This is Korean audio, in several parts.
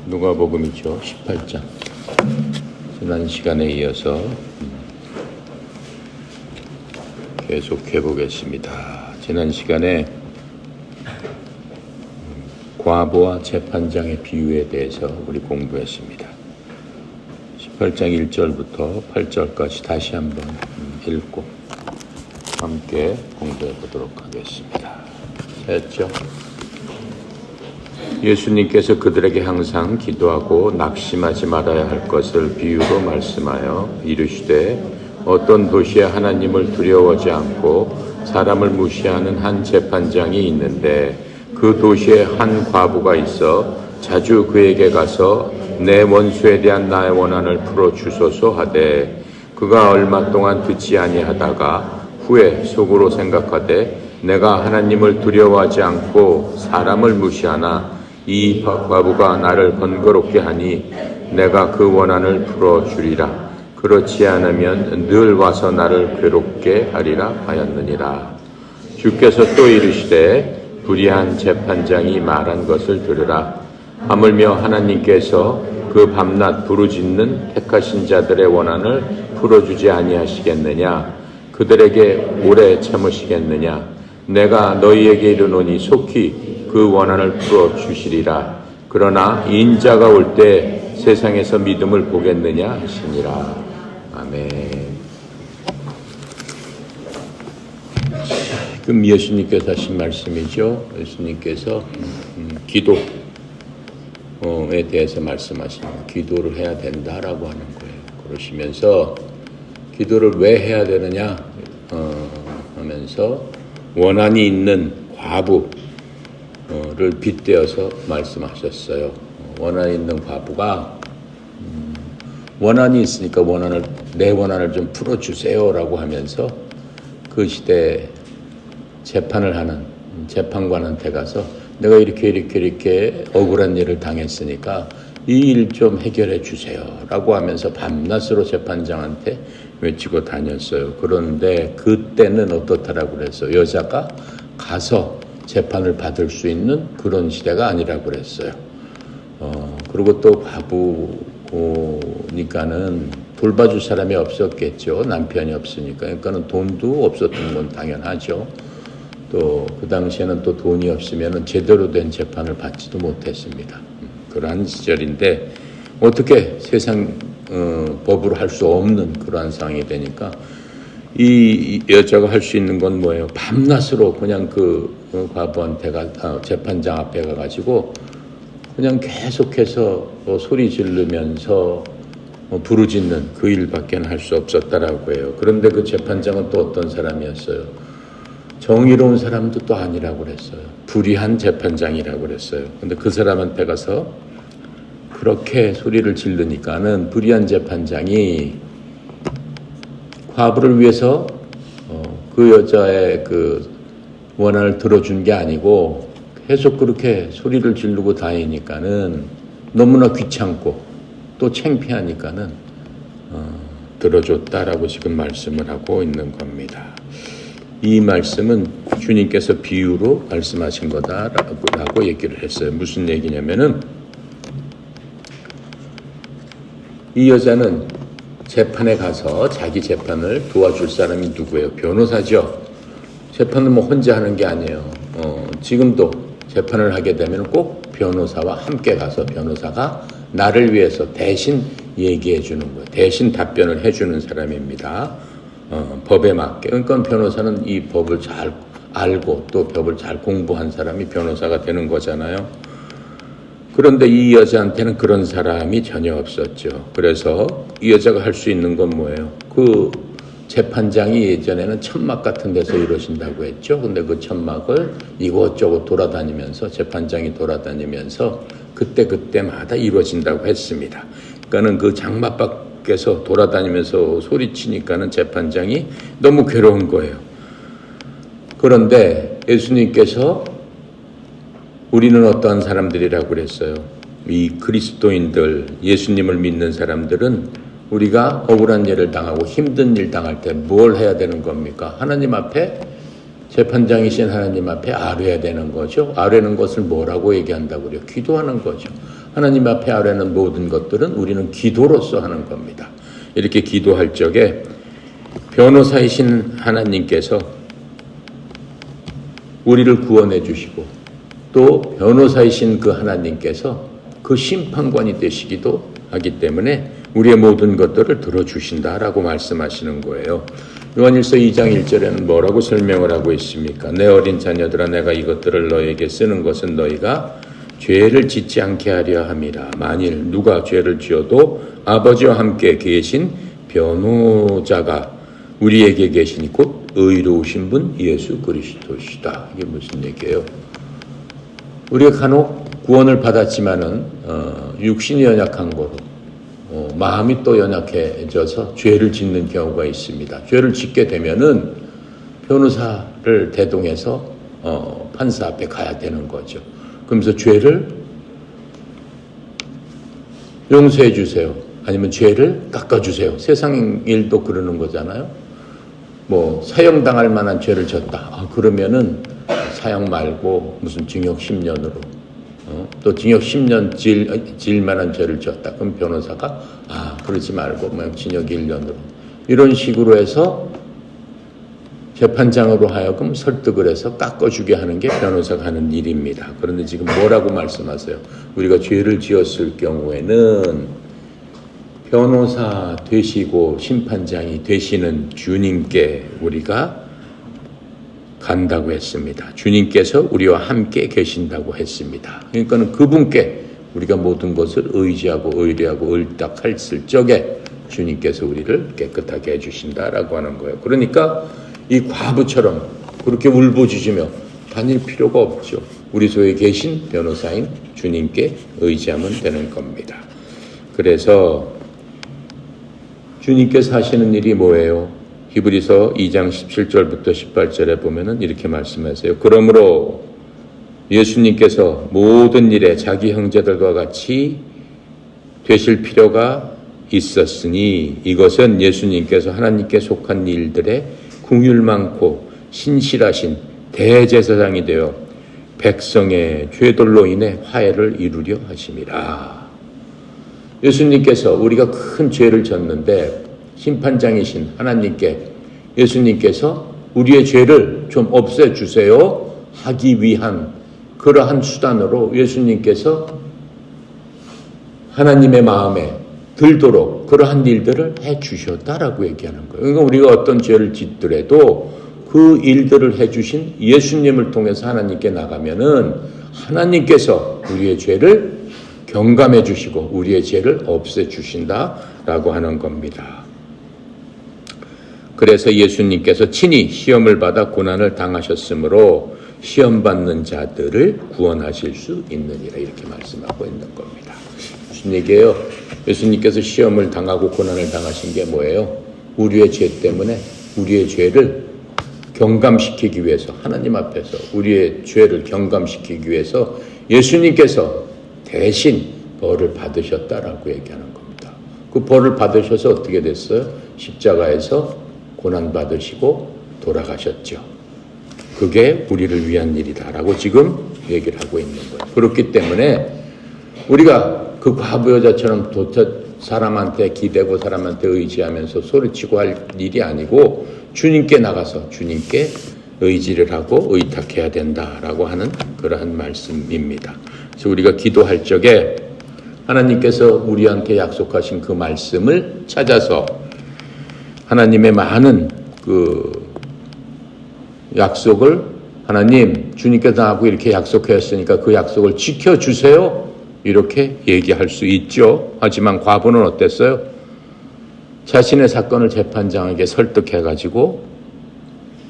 누가복음이죠. 18장. 지난 시간에 이어서 계속해 보겠습니다. 지난 시간에 과부와 재판장의 비유에 대해서 우리 공부했습니다. 18장 1절부터 8절까지 다시 한번 읽고 함께 공부해 보도록 하겠습니다. 했죠? 예수님께서 그들에게 항상 기도하고 낙심하지 말아야 할 것을 비유로 말씀하여 이르시되 어떤 도시에 하나님을 두려워하지 않고 사람을 무시하는 한 재판장이 있는데 그 도시에 한 과부가 있어 자주 그에게 가서 내 원수에 대한 나의 원한을 풀어주소서 하되 그가 얼마 동안 듣지 아니하다가 후에 속으로 생각하되 내가 하나님을 두려워하지 않고 사람을 무시하나 이 과부가 나를 번거롭게 하니 내가 그 원한을 풀어주리라. 그렇지 않으면 늘 와서 나를 괴롭게 하리라 하였느니라. 주께서 또 이르시되 불의한 재판장이 말한 것을 들으라. 하물며 하나님께서 그 밤낮 부르짖는 택하신 자들의 원한을 풀어주지 아니하시겠느냐? 그들에게 오래 참으시겠느냐? 내가 너희에게 이르노니 속히 그 원한을 풀어주시리라. 그러나 인자가 올 때 세상에서 믿음을 보겠느냐 하시니라. 아멘. 지금 예수님께서 하신 말씀이죠. 예수님께서 기도에 대해서 말씀하시는 기도를 해야 된다라고 하는 거예요. 그러시면서 기도를 왜 해야 되느냐 하면서 원한이 있는 과부를 빗대어서 말씀하셨어요. 원한이 있는 과부가 원한이 있으니까 내 원한을 좀 풀어주세요라고 하면서 그 시대에 재판을 하는 재판관한테 가서 내가 이렇게 억울한 일을 당했으니까 이 일 좀 해결해 주세요라고 하면서 밤낮으로 재판장한테 외치고 다녔어요. 그런데 그때는 어떻다라고 그랬어요? 여자가 가서 재판을 받을 수 있는 그런 시대가 아니라고 그랬어요. 그리고 또 과부니까는 돌봐줄 사람이 없었겠죠. 남편이 없으니까. 그러니까는 돈도 없었던 건 당연하죠. 또 그 당시에는 또 돈이 없으면 제대로 된 재판을 받지도 못했습니다. 그러한 시절인데 어떻게 세상 법으로 할 수 없는 그러한 상황이 되니까 이 여자가 할 수 있는 건 뭐예요? 밤낮으로 그냥 그 과부한테 재판장 앞에 가가지고 그냥 계속해서 소리 지르면서 부르짖는 그 일밖에 할 수 없었다라고 해요. 그런데 그 재판장은 또 어떤 사람이었어요? 정의로운 사람도 또 아니라고 그랬어요. 불의한 재판장이라고 그랬어요. 근데 그 사람한테 가서 그렇게 소리를 지르니까는 불의한 재판장이 과부를 위해서 그 여자의 그 원한을 들어준 게 아니고 계속 그렇게 소리를 지르고 다니니까는 너무나 귀찮고 또 창피하니까는 들어줬다라고 지금 말씀을 하고 있는 겁니다. 이 말씀은 주님께서 비유로 말씀하신 거다라고 얘기를 했어요. 무슨 얘기냐면은 이 여자는 재판에 가서 자기 재판을 도와줄 사람이 누구예요? 변호사죠. 재판은 뭐 혼자 하는 게 아니에요. 지금도 재판을 하게 되면 꼭 변호사와 함께 가서 변호사가 나를 위해서 대신 얘기해 주는 거예요. 대신 답변을 해주는 사람입니다. 법에 맞게. 그러니까 변호사는 이 법을 잘 알고 또 법을 잘 공부한 사람이 변호사가 되는 거잖아요. 그런데 이 여자한테는 그런 사람이 전혀 없었죠. 그래서 이 여자가 할 수 있는 건 뭐예요? 그 재판장이 예전에는 천막 같은 데서 이루어진다고 했죠. 근데 그 천막을 이곳저곳 돌아다니면서 재판장이 돌아다니면서 그때마다 이루어진다고 했습니다. 그러니까는 그 장막 밖에서 돌아다니면서 소리치니까는 재판장이 너무 괴로운 거예요. 그런데 예수님께서 우리는 어떠한 사람들이라고 그랬어요? 이 그리스도인들, 예수님을 믿는 사람들은 우리가 억울한 일을 당하고 힘든 일 당할 때 뭘 해야 되는 겁니까? 하나님 앞에 재판장이신 하나님 앞에 아뢰야 되는 거죠. 아뢰는 것을 뭐라고 얘기한다고 그래요? 기도하는 거죠. 하나님 앞에 아뢰는 모든 것들은 우리는 기도로서 하는 겁니다. 이렇게 기도할 적에 변호사이신 하나님께서 우리를 구원해 주시고 또 변호사이신 그 하나님께서 그 심판관이 되시기도 하기 때문에 우리의 모든 것들을 들어주신다라고 말씀하시는 거예요. 요한일서 2장 1절에는 뭐라고 설명을 하고 있습니까? 내 어린 자녀들아, 내가 이것들을 너에게 쓰는 것은 너희가 죄를 짓지 않게 하려 함이라. 만일 누가 죄를 지어도 아버지와 함께 계신 변호자가 우리에게 계시니 곧 의로우신 분 예수 그리스도시다. 이게 무슨 얘기예요? 우리가 간혹 구원을 받았지만은 육신이 연약한 거로 마음이 또 연약해져서 죄를 짓는 경우가 있습니다. 죄를 짓게 되면은 변호사를 대동해서 판사 앞에 가야 되는 거죠. 그러면서 죄를 용서해 주세요. 아니면 죄를 깎아주세요. 세상 일도 그러는 거잖아요. 뭐 사형당할 만한 죄를 졌다. 그러면은 사형 말고 무슨 징역 10년으로 또 징역 10년 질 만한 죄를 졌다. 그럼 변호사가 그러지 말고 그냥 징역 1년으로 이런 식으로 해서 재판장으로 하여금 설득을 해서 깎아주게 하는 게 변호사가 하는 일입니다. 그런데 지금 뭐라고 말씀하세요? 우리가 죄를 지었을 경우에는 변호사 되시고 심판장이 되시는 주님께 우리가 간다고 했습니다. 주님께서 우리와 함께 계신다고 했습니다. 그러니까는 그분께 우리가 모든 것을 의지하고 의뢰하고 을딱했을 적에 주님께서 우리를 깨끗하게 해주신다라고 하는 거예요. 그러니까 이 과부처럼 그렇게 울부짖으며 다닐 필요가 없죠. 우리 속에 계신 변호사인 주님께 의지하면 되는 겁니다. 그래서 주님께서 하시는 일이 뭐예요? 히브리서 2장 17절부터 18절에 보면은 이렇게 말씀하세요. 그러므로 예수님께서 모든 일에 자기 형제들과 같이 되실 필요가 있었으니 이것은 예수님께서 하나님께 속한 일들에 긍휼 많고 신실하신 대제사장이 되어 백성의 죄들로 인해 화해를 이루려 하심이라. 예수님께서 우리가 큰 죄를 졌는데 심판장이신 하나님께 예수님께서 우리의 죄를 좀 없애주세요 하기 위한 그러한 수단으로 예수님께서 하나님의 마음에 들도록 그러한 일들을 해주셨다라고 얘기하는 거예요. 그러니까 우리가 어떤 죄를 짓더라도 그 일들을 해주신 예수님을 통해서 하나님께 나가면은 하나님께서 우리의 죄를 경감해 주시고 우리의 죄를 없애 주신다라고 하는 겁니다. 그래서 예수님께서 친히 시험을 받아 고난을 당하셨으므로 시험 받는 자들을 구원하실 수 있느니라 이렇게 말씀하고 있는 겁니다. 무슨 얘기예요? 예수님께서 시험을 당하고 고난을 당하신 게 뭐예요? 우리의 죄 때문에 우리의 죄를 경감시키기 위해서 하나님 앞에서 우리의 죄를 경감시키기 위해서 예수님께서 대신 벌을 받으셨다라고 얘기하는 겁니다. 그 벌을 받으셔서 어떻게 됐어요? 십자가에서 고난받으시고 돌아가셨죠. 그게 우리를 위한 일이다라고 지금 얘기를 하고 있는 거예요. 그렇기 때문에 우리가 그 과부 여자처럼 사람한테 기대고 사람한테 의지하면서 소리치고 할 일이 아니고 주님께 나가서 주님께 의지를 하고 의탁해야 된다라고 하는 그러한 말씀입니다. 그래서 우리가 기도할 적에 하나님께서 우리한테 약속하신 그 말씀을 찾아서 하나님의 많은 그 약속을 하나님 주님께서 나하고 이렇게 약속하셨으니까 그 약속을 지켜주세요. 이렇게 얘기할 수 있죠. 하지만 과부는 어땠어요? 자신의 사건을 재판장에게 설득해가지고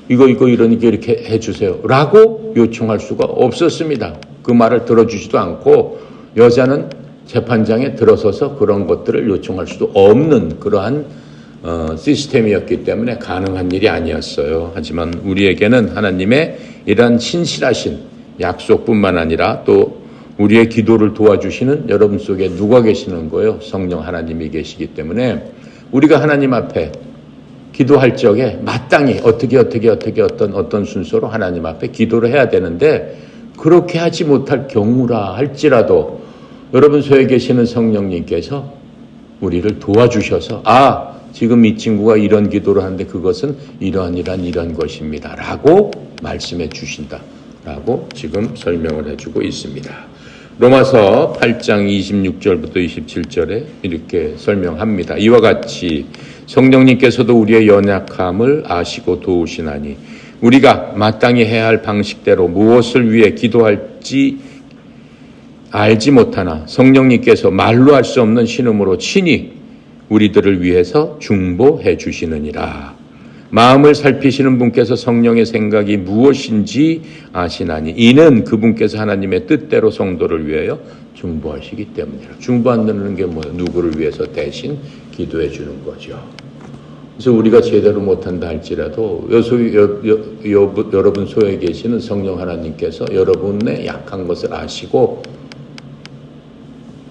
이거 이러니까 이렇게 해주세요 라고 요청할 수가 없었습니다. 그 말을 들어주지도 않고 여자는 재판장에 들어서서 그런 것들을 요청할 수도 없는 그러한 시스템이었기 때문에 가능한 일이 아니었어요. 하지만 우리에게는 하나님의 이러한 신실하신 약속뿐만 아니라 또 우리의 기도를 도와주시는 여러분 속에 누가 계시는 거예요? 성령 하나님이 계시기 때문에 우리가 하나님 앞에 기도할 적에 마땅히 어떻게 어떤 순서로 하나님 앞에 기도를 해야 되는데 그렇게 하지 못할 경우라 할지라도 여러분 속에 계시는 성령님께서 우리를 도와주셔서 지금 이 친구가 이런 기도를 하는데 그것은 이런 것입니다 라고 말씀해 주신다 라고 지금 설명을 해주고 있습니다. 로마서 8장 26절부터 27절에 이렇게 설명합니다. 이와 같이 성령님께서도 우리의 연약함을 아시고 도우시나니 우리가 마땅히 해야 할 방식대로 무엇을 위해 기도할지 알지 못하나 성령님께서 말로 할 수 없는 신음으로 친히 우리들을 위해서 중보해 주시느니라. 마음을 살피시는 분께서 성령의 생각이 무엇인지 아시나니 이는 그분께서 하나님의 뜻대로 성도를 위하여 중보하시기 때문이라. 중보한다는 게 뭐예요? 누구를 위해서 대신 기도해 주는 거죠. 그래서 우리가 제대로 못한다 할지라도 여러분 속에 계시는 성령 하나님께서 여러분의 약한 것을 아시고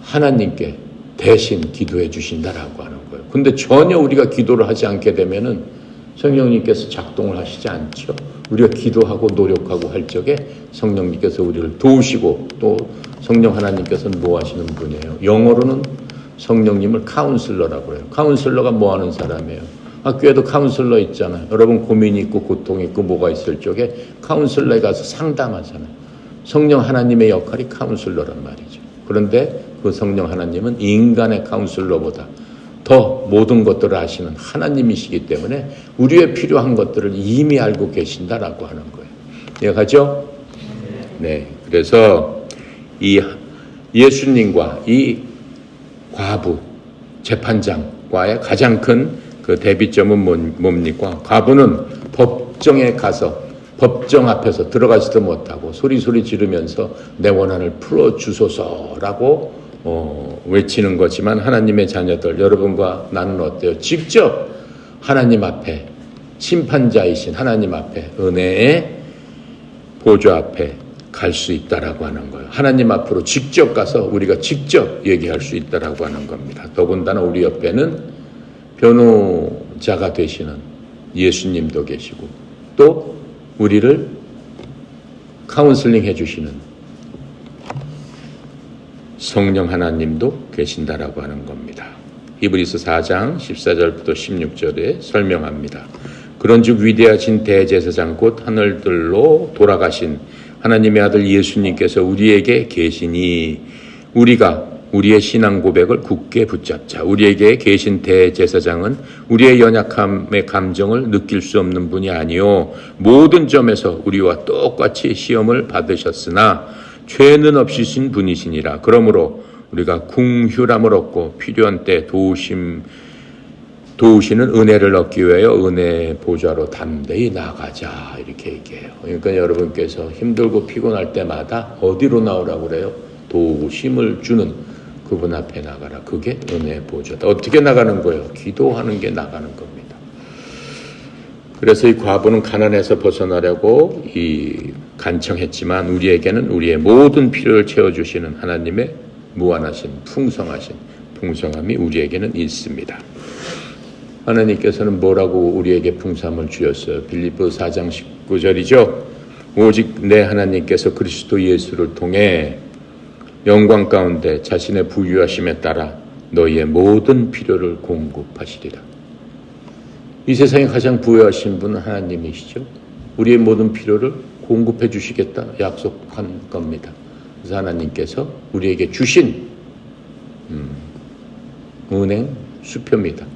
하나님께 대신 기도해 주신다라고 하는 거예요. 근데 전혀 우리가 기도를 하지 않게 되면은 성령님께서 작동을 하시지 않죠. 우리가 기도하고 노력하고 할 적에 성령님께서 우리를 도우시고 또 성령 하나님께서는 뭐 하시는 분이에요? 영어로는 성령님을 카운슬러라고 해요. 카운슬러가 뭐 하는 사람이에요? 학교에도 카운슬러 있잖아요. 여러분 고민이 있고 고통이 있고 뭐가 있을 적에 카운슬러에 가서 상담하잖아요. 성령 하나님의 역할이 카운슬러란 말이죠. 그런데 그 성령 하나님은 인간의 카운슬러보다 더 모든 것들을 아시는 하나님이시기 때문에 우리의 필요한 것들을 이미 알고 계신다라고 하는 거예요. 이해가죠? 네. 그래서 이 예수님과 이 과부 재판장과의 가장 큰 그 대비점은 뭡니까? 과부는 법정에 가서 법정 앞에서 들어가지도 못하고 소리 지르면서 내 원한을 풀어주소서라고 외치는 거지만 하나님의 자녀들 여러분과 나는 어때요? 직접 하나님 앞에 심판자이신 하나님 앞에 은혜의 보좌 앞에 갈 수 있다라고 하는 거예요. 하나님 앞으로 직접 가서 우리가 직접 얘기할 수 있다라고 하는 겁니다. 더군다나 우리 옆에는 변호자가 되시는 예수님도 계시고 또 우리를 카운슬링 해주시는 성령 하나님도 계신다라고 하는 겁니다. 히브리서 4장 14절부터 16절에 설명합니다. 그런즉 위대하신 대제사장 곧 하늘들로 돌아가신 하나님의 아들 예수님께서 우리에게 계시니 우리가 우리의 신앙 고백을 굳게 붙잡자. 우리에게 계신 대제사장은 우리의 연약함의 감정을 느낄 수 없는 분이 아니요 모든 점에서 우리와 똑같이 시험을 받으셨으나 죄는 없으신 분이시니라. 그러므로 우리가 궁휼함을 얻고 필요한 때 도우시는 은혜를 얻기 위하여 은혜 보좌로 담대히 나가자 이렇게 얘기해요. 그러니까 여러분께서 힘들고 피곤할 때마다 어디로 나오라고 그래요? 도우심을 주는 그분 앞에 나가라. 그게 은혜 보좌다. 어떻게 나가는 거예요? 기도하는 게 나가는 겁니다. 그래서 이 과부는 가난에서 벗어나려고 간청했지만 우리에게는 우리의 모든 필요를 채워주시는 하나님의 무한하신 풍성하신 풍성함이 우리에게는 있습니다. 하나님께서는 뭐라고 우리에게 풍성함을 주셨어요? 빌립보 4장 19절이죠. 오직 내 하나님께서 그리스도 예수를 통해 영광 가운데 자신의 부유하심에 따라 너희의 모든 필요를 공급하시리라. 이 세상에 가장 부유하신 분은 하나님이시죠. 우리의 모든 필요를 공급해 주시겠다 약속한 겁니다. 그래서 하나님께서 우리에게 주신 은행 수표입니다.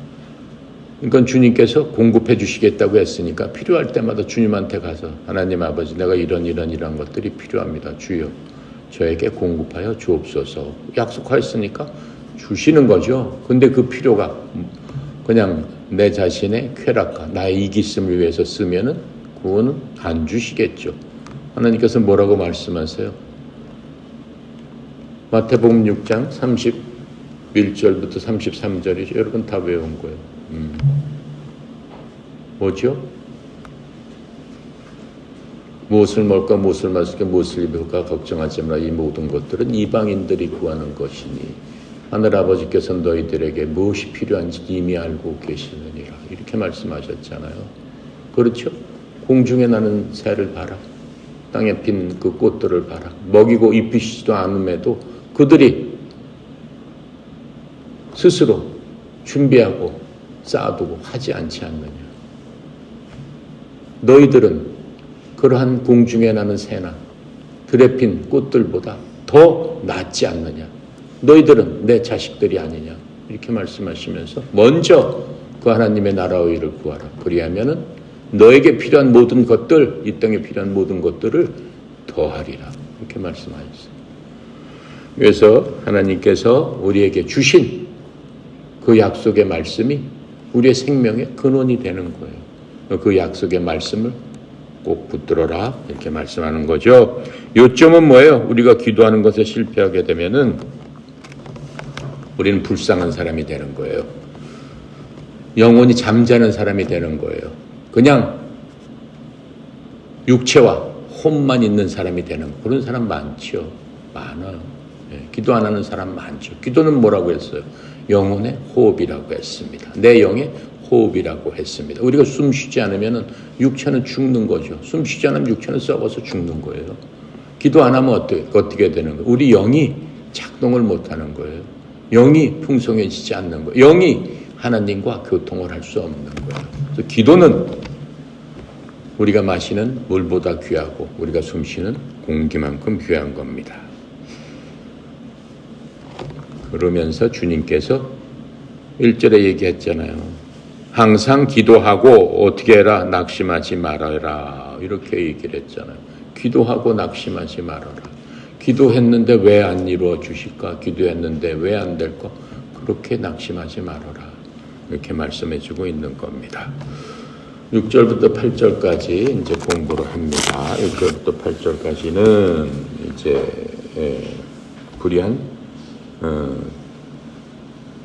그러니까 주님께서 공급해 주시겠다고 했으니까 필요할 때마다 주님한테 가서 하나님 아버지 내가 이런 것들이 필요합니다. 주여 저에게 공급하여 주옵소서 약속하였으니까 주시는 거죠. 근데 그 필요가 그냥 내 자신의 쾌락과 나의 이기심을 위해서 쓰면은 그거는 안 주시겠죠. 하나님께서 뭐라고 말씀하세요? 마태복음 6장 31절부터 33절이죠. 여러분 다 외운 거예요. 뭐죠? 무엇을 먹을까 무엇을 마실까 무엇을 입을까 걱정하지 마라. 이 모든 것들은 이방인들이 구하는 것이니 하늘아버지께서 너희들에게 무엇이 필요한지 이미 알고 계시느니라. 이렇게 이렇게 말씀하셨잖아요. 그렇죠? 공중에 나는 새를 봐라. 땅에 핀 그 꽃들을 봐라. 먹이고 입히시지도 않음에도 그들이 스스로 준비하고 쌓아두고 하지 않지 않느냐. 너희들은 그러한 공중에 나는 새나 들에 핀 꽃들보다 더 낫지 않느냐. 너희들은 내 자식들이 아니냐. 이렇게 말씀하시면서 먼저 그 하나님의 나라의 일을 구하라. 그리하면은 너에게 필요한 모든 것들, 이 땅에 필요한 모든 것들을 더하리라. 이렇게 말씀하셨어요. 그래서 하나님께서 우리에게 주신 그 약속의 말씀이 우리의 생명의 근원이 되는 거예요. 그 약속의 말씀을 꼭 붙들어라. 이렇게 말씀하는 거죠. 요점은 뭐예요? 우리가 기도하는 것에 실패하게 되면은 우리는 불쌍한 사람이 되는 거예요. 영혼이 잠자는 사람이 되는 거예요. 그냥 육체와 혼만 있는 사람이 되는 그런 사람 많죠. 많아요. 기도 안 하는 사람 많죠. 기도는 뭐라고 했어요? 영혼의 호흡이라고 했습니다. 내 영의 호흡이라고 했습니다. 우리가 숨 쉬지 않으면 육체는 죽는 거죠. 숨 쉬지 않으면 육체는 썩어서 죽는 거예요. 기도 안 하면 어떻게 되는 거예요? 우리 영이 작동을 못하는 거예요. 영이 풍성해지지 않는 거예요. 영이 하나님과 교통을 할 수 없는 거예요. 그래서 기도는 우리가 마시는 물보다 귀하고 우리가 숨쉬는 공기만큼 귀한 겁니다. 그러면서 주님께서 1절에 얘기했잖아요. 항상 기도하고 어떻게 해라? 낙심하지 말아라. 이렇게 얘기를 했잖아요. 기도하고 낙심하지 말아라. 기도했는데 왜 안 이루어 주실까? 기도했는데 왜 안 될까? 그렇게 낙심하지 말아라. 이렇게 말씀해 주고 있는 겁니다. 6절부터 8절까지 이제 공부를 합니다. 6절부터 8절까지는 이제 불의한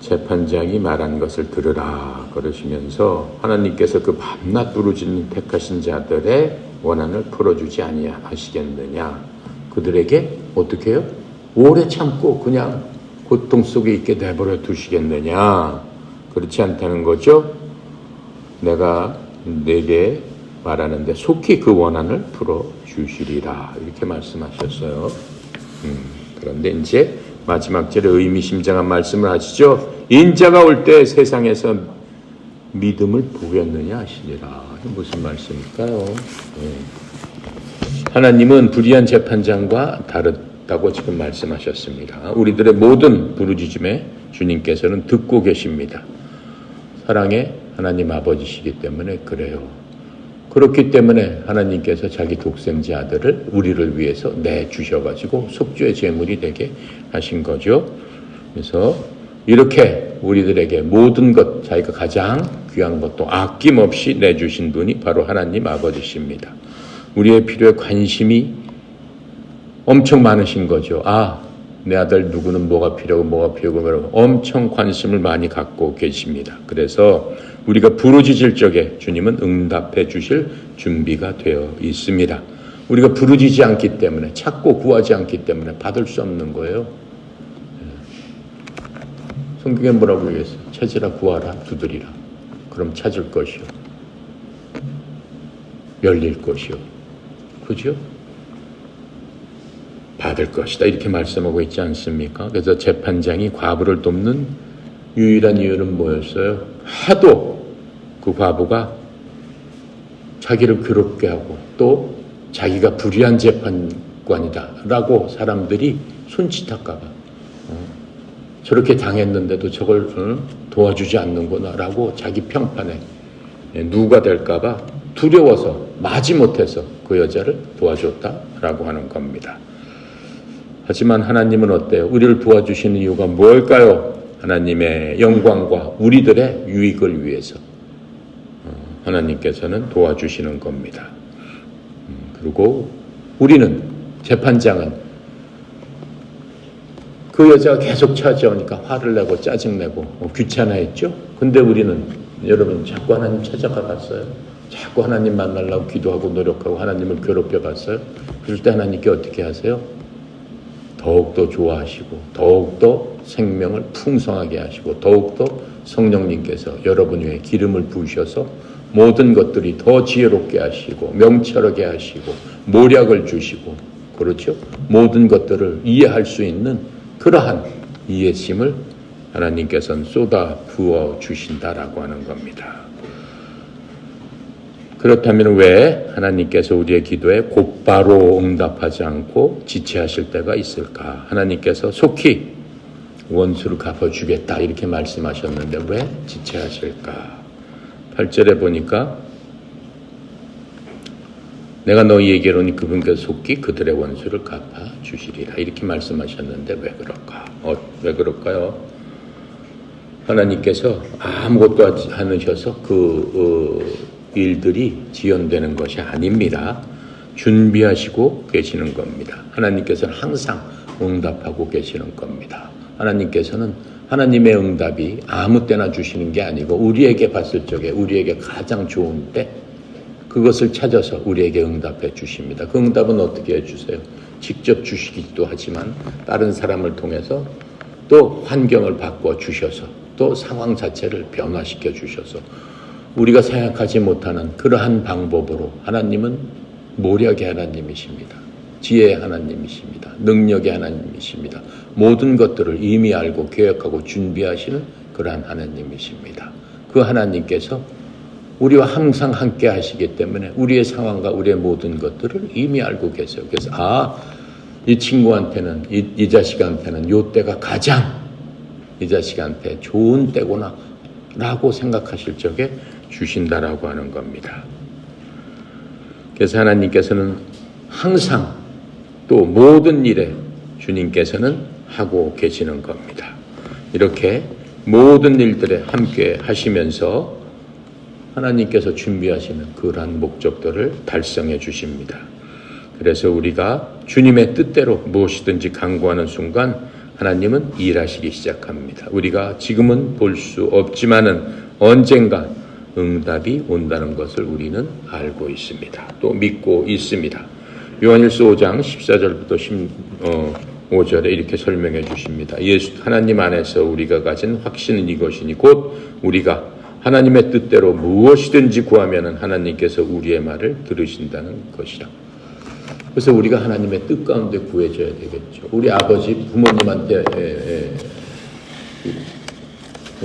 재판장이 말한 것을 들으라 그러시면서 하나님께서 그 밤낮 부르짖는 택하신 자들의 원한을 풀어주지 아니하시겠느냐. 그들에게 어떻게 해요? 오래 참고 그냥 고통 속에 있게 내버려 두시겠느냐. 그렇지 않다는 거죠. 내가 내게 말하는데 속히 그 원한을 풀어주시리라. 이렇게 말씀하셨어요. 그런데 이제 마지막 절에 의미심장한 말씀을 하시죠. 인자가 올 때 세상에서 믿음을 보겠느냐 하시니라. 무슨 말씀일까요? 하나님은 불의한 재판장과 다르다고 지금 말씀하셨습니다. 우리들의 모든 부르짖음에 주님께서는 듣고 계십니다. 사랑의 하나님 아버지시기 때문에 그래요. 그렇기 때문에 하나님께서 자기 독생자 아들을 우리를 위해서 내주셔가지고 속죄의 제물이 되게 하신 거죠. 그래서 이렇게 우리들에게 모든 것, 자기가 가장 귀한 것도 아낌없이 내주신 분이 바로 하나님 아버지십니다. 우리의 필요에 관심이 엄청 많으신 거죠. 내 아들 누구는 뭐가 필요하고 엄청 관심을 많이 갖고 계십니다. 그래서 우리가 부르짖을 적에 주님은 응답해 주실 준비가 되어 있습니다. 우리가 부르짖지 않기 때문에, 찾고 구하지 않기 때문에 받을 수 없는 거예요. 성경에 뭐라고 얘기했어요? 찾으라, 구하라, 두드리라. 그럼 찾을 것이요. 열릴 것이요. 그죠? 받을 것이다. 이렇게 말씀하고 있지 않습니까? 그래서 재판장이 과부를 돕는 유일한 이유는 뭐였어요? 하도 그 과부가 자기를 괴롭게 하고 또 자기가 불의한 재판관이다라고 사람들이 손짓할까 봐 저렇게 당했는데도 저걸 도와주지 않는구나라고 자기 평판에 누가 될까 봐 두려워서 마지못해서 그 여자를 도와줬다라고 하는 겁니다. 하지만 하나님은 어때요? 우리를 도와주시는 이유가 뭘까요? 하나님의 영광과 우리들의 유익을 위해서 하나님께서는 도와주시는 겁니다. 그리고 우리는, 재판장은 그 여자가 계속 찾아오니까 화를 내고 짜증내고 귀찮아했죠. 근데 우리는 여러분 자꾸 하나님 찾아가 봤어요? 자꾸 하나님 만나려고 기도하고 노력하고 하나님을 괴롭혀 봤어요? 그럴 때 하나님께 어떻게 하세요? 더욱더 좋아하시고 더욱더 생명을 풍성하게 하시고 더욱더 성령님께서 여러분 위에 기름을 부으셔서 모든 것들이 더 지혜롭게 하시고 명철하게 하시고 모략을 주시고 그렇죠? 모든 것들을 이해할 수 있는 그러한 이해심을 하나님께서는 쏟아 부어 주신다라고 하는 겁니다. 그렇다면 왜 하나님께서 우리의 기도에 곧바로 응답하지 않고 지체하실 때가 있을까? 하나님께서 속히 원수를 갚아주겠다 이렇게 말씀하셨는데 왜 지체하실까? 8절에 보니까 내가 너희에게로니 그분께서 속히 그들의 원수를 갚아주시리라 이렇게 말씀하셨는데 왜 그럴까? 왜 그럴까요? 하나님께서 아무것도 하지 않으셔서 일들이 지연되는 것이 아닙니다. 준비하시고 계시는 겁니다. 하나님께서는 항상 응답하고 계시는 겁니다. 하나님께서는 하나님의 응답이 아무 때나 주시는 게 아니고 우리에게 봤을 적에 우리에게 가장 좋은 때 그것을 찾아서 우리에게 응답해 주십니다. 그 응답은 어떻게 해주세요? 직접 주시기도 하지만 다른 사람을 통해서 또 환경을 바꿔 주셔서 또 상황 자체를 변화시켜 주셔서 우리가 생각하지 못하는 그러한 방법으로 하나님은 모략의 하나님이십니다. 지혜의 하나님이십니다. 능력의 하나님이십니다. 모든 것들을 이미 알고 계획하고 준비하시는 그러한 하나님이십니다. 그 하나님께서 우리와 항상 함께 하시기 때문에 우리의 상황과 우리의 모든 것들을 이미 알고 계세요. 그래서 이 친구한테는 이 자식한테는 요 때가 가장 이 자식한테 좋은 때구나 라고 생각하실 적에 주신다라고 하는 겁니다. 그래서 하나님께서는 항상 또 모든 일에 주님께서는 하고 계시는 겁니다. 이렇게 모든 일들에 함께 하시면서 하나님께서 준비하시는 그러한 목적들을 달성해 주십니다. 그래서 우리가 주님의 뜻대로 무엇이든지 간구하는 순간 하나님은 일하시기 시작합니다. 우리가 지금은 볼 수 없지만은 언젠가 응답이 온다는 것을 우리는 알고 있습니다. 또 믿고 있습니다. 요한일서 5장 14절부터 15절에 이렇게 설명해 주십니다. 하나님 안에서 우리가 가진 확신은 이것이니 곧 우리가 하나님의 뜻대로 무엇이든지 구하면 하나님께서 우리의 말을 들으신다는 것이라. 그래서 우리가 하나님의 뜻 가운데 구해줘야 되겠죠. 우리 아버지 부모님한테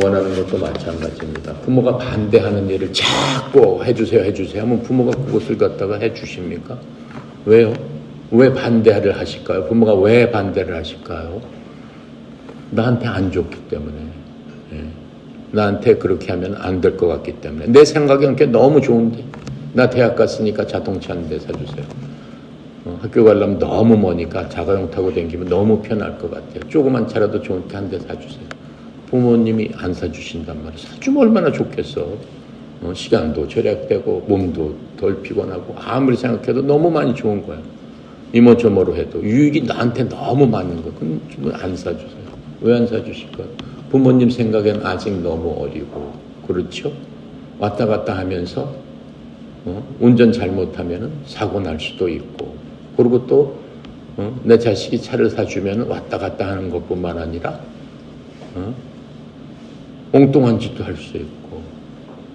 원하는 것도 마찬가지입니다. 부모가 반대하는 일을 자꾸 해주세요 하면 부모가 그것을 갖다가 해주십니까? 왜요? 왜 반대를 하실까요? 부모가 왜 반대를 하실까요? 나한테 안 좋기 때문에. 나한테 그렇게 하면 안 될 것 같기 때문에. 내 생각엔 그게 너무 좋은데 나 대학 갔으니까 자동차 한 대 사주세요. 학교 가려면 너무 머니까 자가용 타고 다니면 너무 편할 것 같아요. 조그만 차라도 좋은 차 한 대 사주세요. 부모님이 안 사주신단 말이에요. 사주면 얼마나 좋겠어. 시간도 절약되고 몸도 덜 피곤하고 아무리 생각해도 너무 많이 좋은 거야. 이모저모로 해도 유익이 나한테 너무 많은 거. 그럼 안 사주세요. 왜 안 사주실까요? 부모님 생각엔 아직 너무 어리고 그렇죠? 왔다 갔다 하면서 운전 잘못하면 사고 날 수도 있고 그리고 또 내 자식이 차를 사주면 왔다 갔다 하는 것뿐만 아니라 엉뚱한 짓도 할 수 있고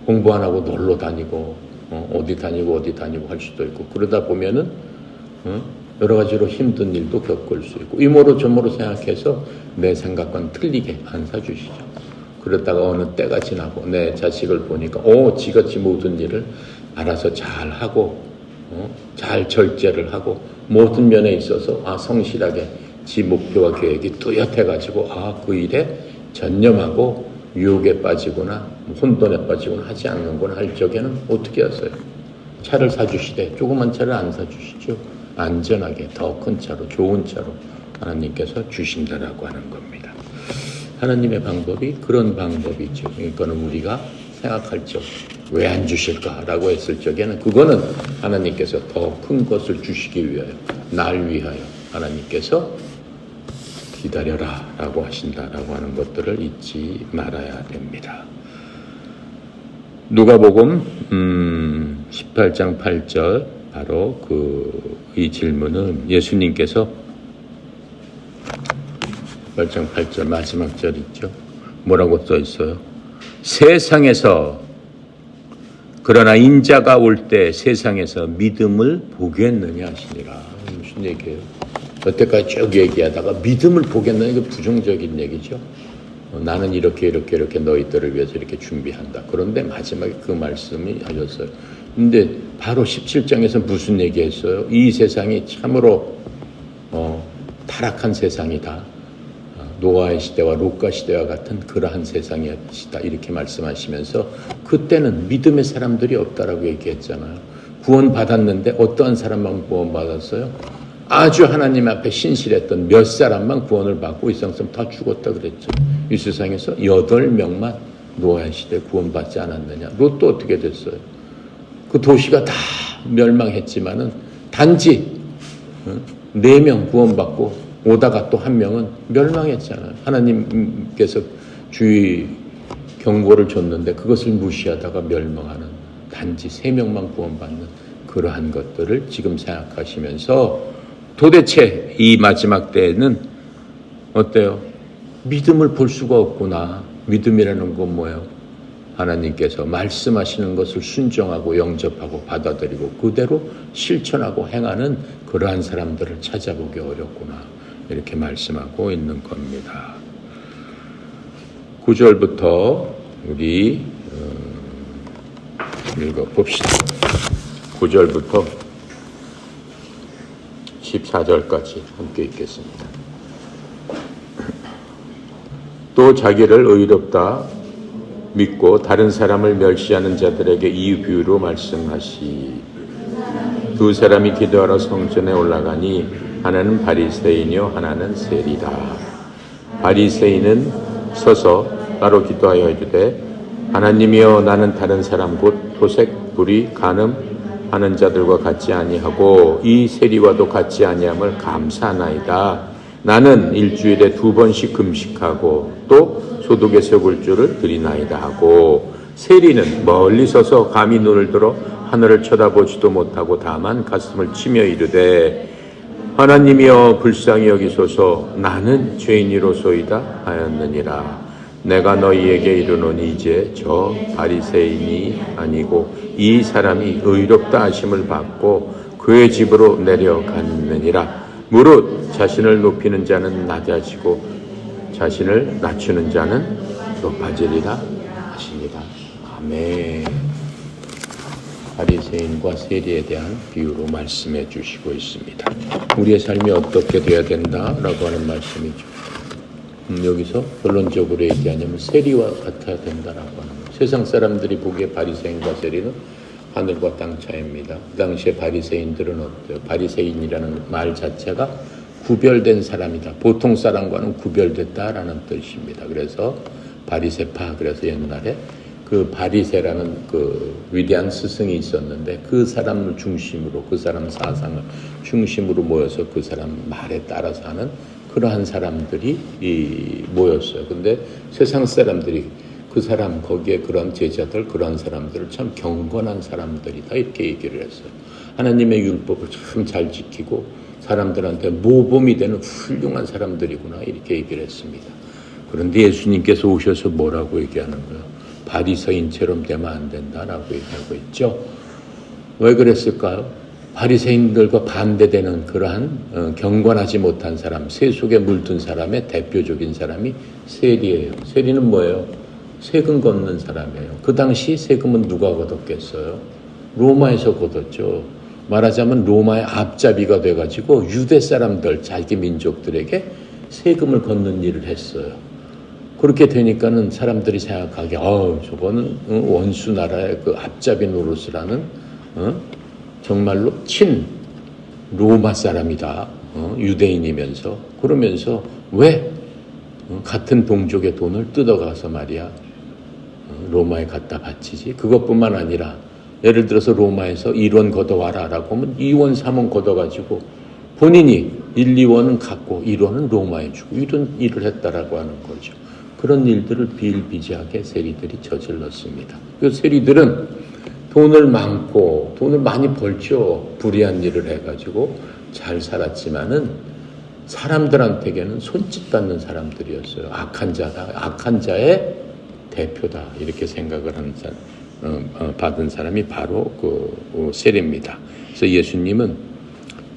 공부 안 하고 놀러 다니고 어디 다니고 할 수도 있고 그러다 보면은 여러 가지로 힘든 일도 겪을 수 있고 이모로 저모로 생각해서 내 생각과는 틀리게 안 사주시죠. 그러다가 어느 때가 지나고 내 자식을 보니까 지같이 모든 일을 알아서 잘하고 잘 절제를 하고 모든 면에 있어서 성실하게 지 목표와 계획이 뚜렷해가지고 그 일에 전념하고 유혹에 빠지거나 혼돈에 빠지거나 하지 않는구나 할 적에는 어떻게 하세요? 차를 사주시되 조그만 차를 안 사주시죠. 안전하게 더 큰 차로 좋은 차로 하나님께서 주신다라고 하는 겁니다. 하나님의 방법이 그런 방법이죠. 그러니까는 우리가 생각할 적 왜 안 주실까라고 했을 적에는 그거는 하나님께서 더 큰 것을 주시기 위하여 날 위하여 하나님께서 기다려라 라고 하신다라고 하는 것들을 잊지 말아야 됩니다. 누가복음 18장 8절 바로 이 질문은 예수님께서 8장 8절 마지막 절 있죠. 뭐라고 써 있어요? 세상에서 그러나 인자가 올 때 세상에서 믿음을 보겠느냐 하시니라. 무슨 얘기예요? 여태까지 쭉 얘기하다가 믿음을 보겠느냐, 이거 부정적인 얘기죠. 나는 이렇게 너희들을 위해서 이렇게 준비한다. 그런데 마지막에 그 말씀이 하셨어요. 근데 바로 17장에서 무슨 얘기했어요? 이 세상이 참으로 타락한 세상이다. 노아의 시대와 롯가 시대와 같은 그러한 세상이다. 이렇게 말씀하시면서 그때는 믿음의 사람들이 없다라고 얘기했잖아요. 구원받았는데 어떠한 사람만 구원받았어요? 아주 하나님 앞에 신실했던 몇 사람만 구원을 받고 이상성 다 죽었다 그랬죠. 이 세상에서 8명만 노아의 시대에 구원받지 않았느냐. 롯도 어떻게 됐어요? 그 도시가 다 멸망했지만은 단지 4명 구원받고 오다가 또 1명은 멸망했잖아요. 하나님께서 주의 경고를 줬는데 그것을 무시하다가 멸망하는, 단지 3명만 구원받는 그러한 것들을 지금 생각하시면서 도대체 이 마지막 때에는 어때요? 믿음을 볼 수가 없구나. 믿음이라는 건 뭐예요? 하나님께서 말씀하시는 것을 순종하고 영접하고 받아들이고 그대로 실천하고 행하는 그러한 사람들을 찾아보기 어렵구나. 이렇게 말씀하고 있는 겁니다. 9절부터 우리 읽어봅시다. 9절부터 14절까지 함께 읽겠습니다. 또 자기를 의롭다 믿고 다른 사람을 멸시하는 자들에게 이 비유로 말씀하시. 두 사람이 기도하러 성전에 올라가니 하나는 바리새인이요 하나는 세리다. 바리새인은 서서 따로 기도하여 이르되 하나님이여 나는 다른 사람 곧 토색, 불의, 간음하는 자들과 같지 아니하고 이 세리와도 같지 아니함을 감사하나이다. 나는 일주일에 2번씩 금식하고 또 소득의 쇠굴주를 드리나이다 하고 세리는 멀리 서서 감히 눈을 들어 하늘을 쳐다보지도 못하고 다만 가슴을 치며 이르되 하나님이여 불쌍히 여기소서 나는 죄인이로소이다 하였느니라. 내가 너희에게 이르노니 이제 저 바리새인이 아니고 이 사람이 의롭다 하심을 받고 그의 집으로 내려갔느니라. 무릇 자신을 높이는 자는 낮아지고 자신을 낮추는 자는 높아지리라 하시니라. 아멘. 바리새인과 세리에 대한 비유로 말씀해 주시고 있습니다. 우리의 삶이 어떻게 돼야 된다라고 하는 말씀이죠. 여기서 결론적으로 얘기하냐면 세리와 같아야 된다라고 하는 거예요. 세상 사람들이 보기에 바리새인과 세리는 하늘과 땅 차이입니다. 그 당시에 바리새인들은 어때요? 바리새인이라는 말 자체가 구별된 사람이다. 보통 사람과는 구별됐다라는 뜻입니다. 그래서 바리새파, 그래서 옛날에 그 바리새라는 그 위대한 스승이 있었는데 그 사람을 중심으로, 그 사람 사상을 중심으로 모여서 그 사람 말에 따라서 하는 그러한 사람들이 모였어요. 근데 세상 사람들이 그 사람, 거기에 그런 제자들, 그런 사람들을 참 경건한 사람들이다 이렇게 얘기를 했어요. 하나님의 율법을 참 잘 지키고 사람들한테 모범이 되는 훌륭한 사람들이구나 이렇게 얘기를 했습니다. 그런데 예수님께서 오셔서 뭐라고 얘기하는 거예요? 바리새인처럼 되면 안 된다라고 얘기하고 있죠. 왜 그랬을까요? 바리새인들과 반대되는 그러한 경건하지 못한 사람, 세속에 물든 사람의 대표적인 사람이 세리예요. 세리는 뭐예요? 세금 걷는 사람이에요. 그 당시 세금은 누가 걷었겠어요? 로마에서 걷었죠. 말하자면 로마의 앞잡이가 돼가지고 유대 사람들, 자기 민족들에게 세금을 걷는 일을 했어요. 그렇게 되니까는 사람들이 생각하기에 저거는 원수 나라의 그 앞잡이 노릇을 하는 정말로 친 로마 사람이다. 유대인이면서 그러면서 왜 같은 동족의 돈을 뜯어가서 말이야 로마에 갖다 바치지? 그것뿐만 아니라 예를 들어서 로마에서 1원 걷어와라 라고 하면 2원 3원 걷어가지고 본인이 1, 2원은 갖고 1원은 로마에 주고 이런 일을 했다라고 하는 거죠. 그런 일들을 비일비재하게 세리들이 저질렀습니다. 그 세리들은 돈을 많고 돈을 많이 벌죠. 불의한 일을 해가지고 잘 살았지만은 사람들한테게는 손짓받는 사람들이었어요. 악한 자의 대표다. 이렇게 생각을 하는 받은 사람이 바로 그 세례입니다. 그래서 예수님은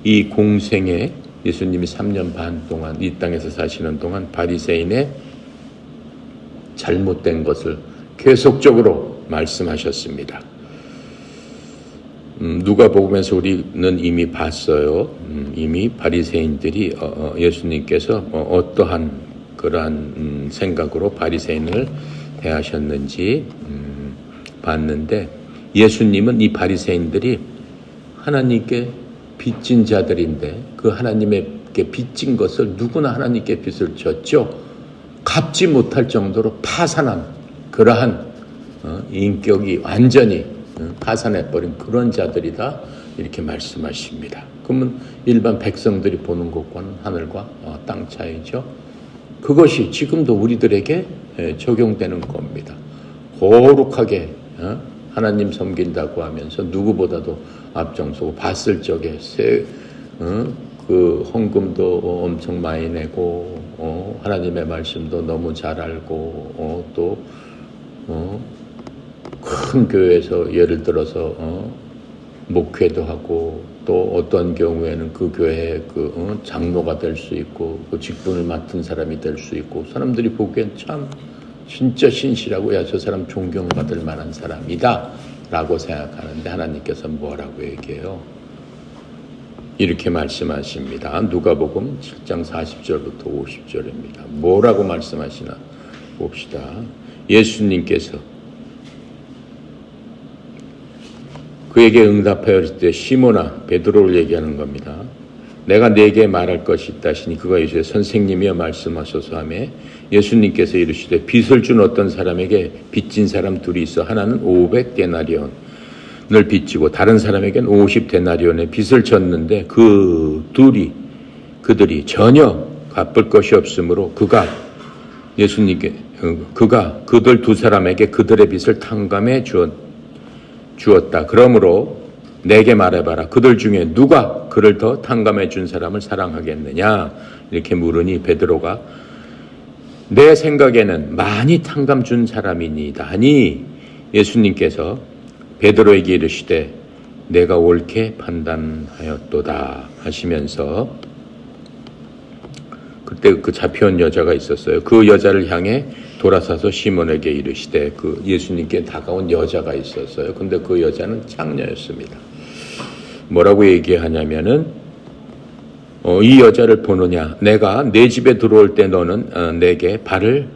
이 공생에 예수님이 3년 반 동안 이 땅에서 사시는 동안 바리새인의 잘못된 것을 계속적으로 말씀하셨습니다. 누가복음에서 우리는 이미 봤어요. 이미 바리새인들이 예수님께서 어떠한 그러한 생각으로 바리새인을 대하셨는지 봤는데, 예수님은 이 바리새인들이 하나님께 빚진 자들인데 그 하나님께 빚진 것을 누구나 하나님께 빚을 졌죠. 갚지 못할 정도로 파산한 그러한 인격이 완전히 파산해버린 그런 자들이다, 이렇게 말씀하십니다. 그러면 일반 백성들이 보는 것과는 하늘과 땅 차이죠. 그것이 지금도 우리들에게 적용되는 겁니다. 거룩하게 하나님 섬긴다고 하면서 누구보다도 앞장서고, 봤을 적에 그 헌금도 엄청 많이 내고 하나님의 말씀도 너무 잘 알고 또 큰 교회에서 예를 들어서 목회도 하고, 또 어떤 경우에는 그 교회의 그 장로가 될 수 있고, 그 직분을 맡은 사람이 될 수 있고, 사람들이 보기엔 참 진짜 신실하고, 야, 저 사람 존경받을 만한 사람이다 라고 생각하는데, 하나님께서 뭐라고 얘기해요? 이렇게 말씀하십니다. 누가복음 7장 40절부터 50절입니다. 뭐라고 말씀하시나 봅시다. 예수님께서 그에게 응답하여 이르시되, 시몬아, 베드로를 얘기하는 겁니다. 내가 네게 말할 것이 있다 하시니 그가 이르시되, 선생님이여 말씀하소서 하매, 예수님께서 이르시되, 빚을 준 어떤 사람에게 빚진 사람 둘이 있어. 하나는 500데나리온을 빚지고 다른 사람에게는 50데나리온의 빚을 졌는데, 그들이 전혀 갚을 것이 없으므로 그가 그들 두 사람에게 그들의 빚을 탕감해 주었다. 그러므로 내게 말해봐라. 그들 중에 누가 그를 더 탕감해 준 사람을 사랑하겠느냐? 이렇게 물으니 베드로가 내 생각에는 많이 탕감 준 사람이니이다 하니, 예수님께서 베드로에게 이르시되 내가 옳게 판단하였도다 하시면서, 그때 그 잡혀온 여자가 있었어요. 그 여자를 향해 돌아서서 시몬에게 이르시되, 그 예수님께 다가온 여자가 있었어요. 근데 그 여자는 창녀였습니다. 뭐라고 얘기하냐면은 이 여자를 보느냐? 내가 내 집에 들어올 때 너는 내게 발을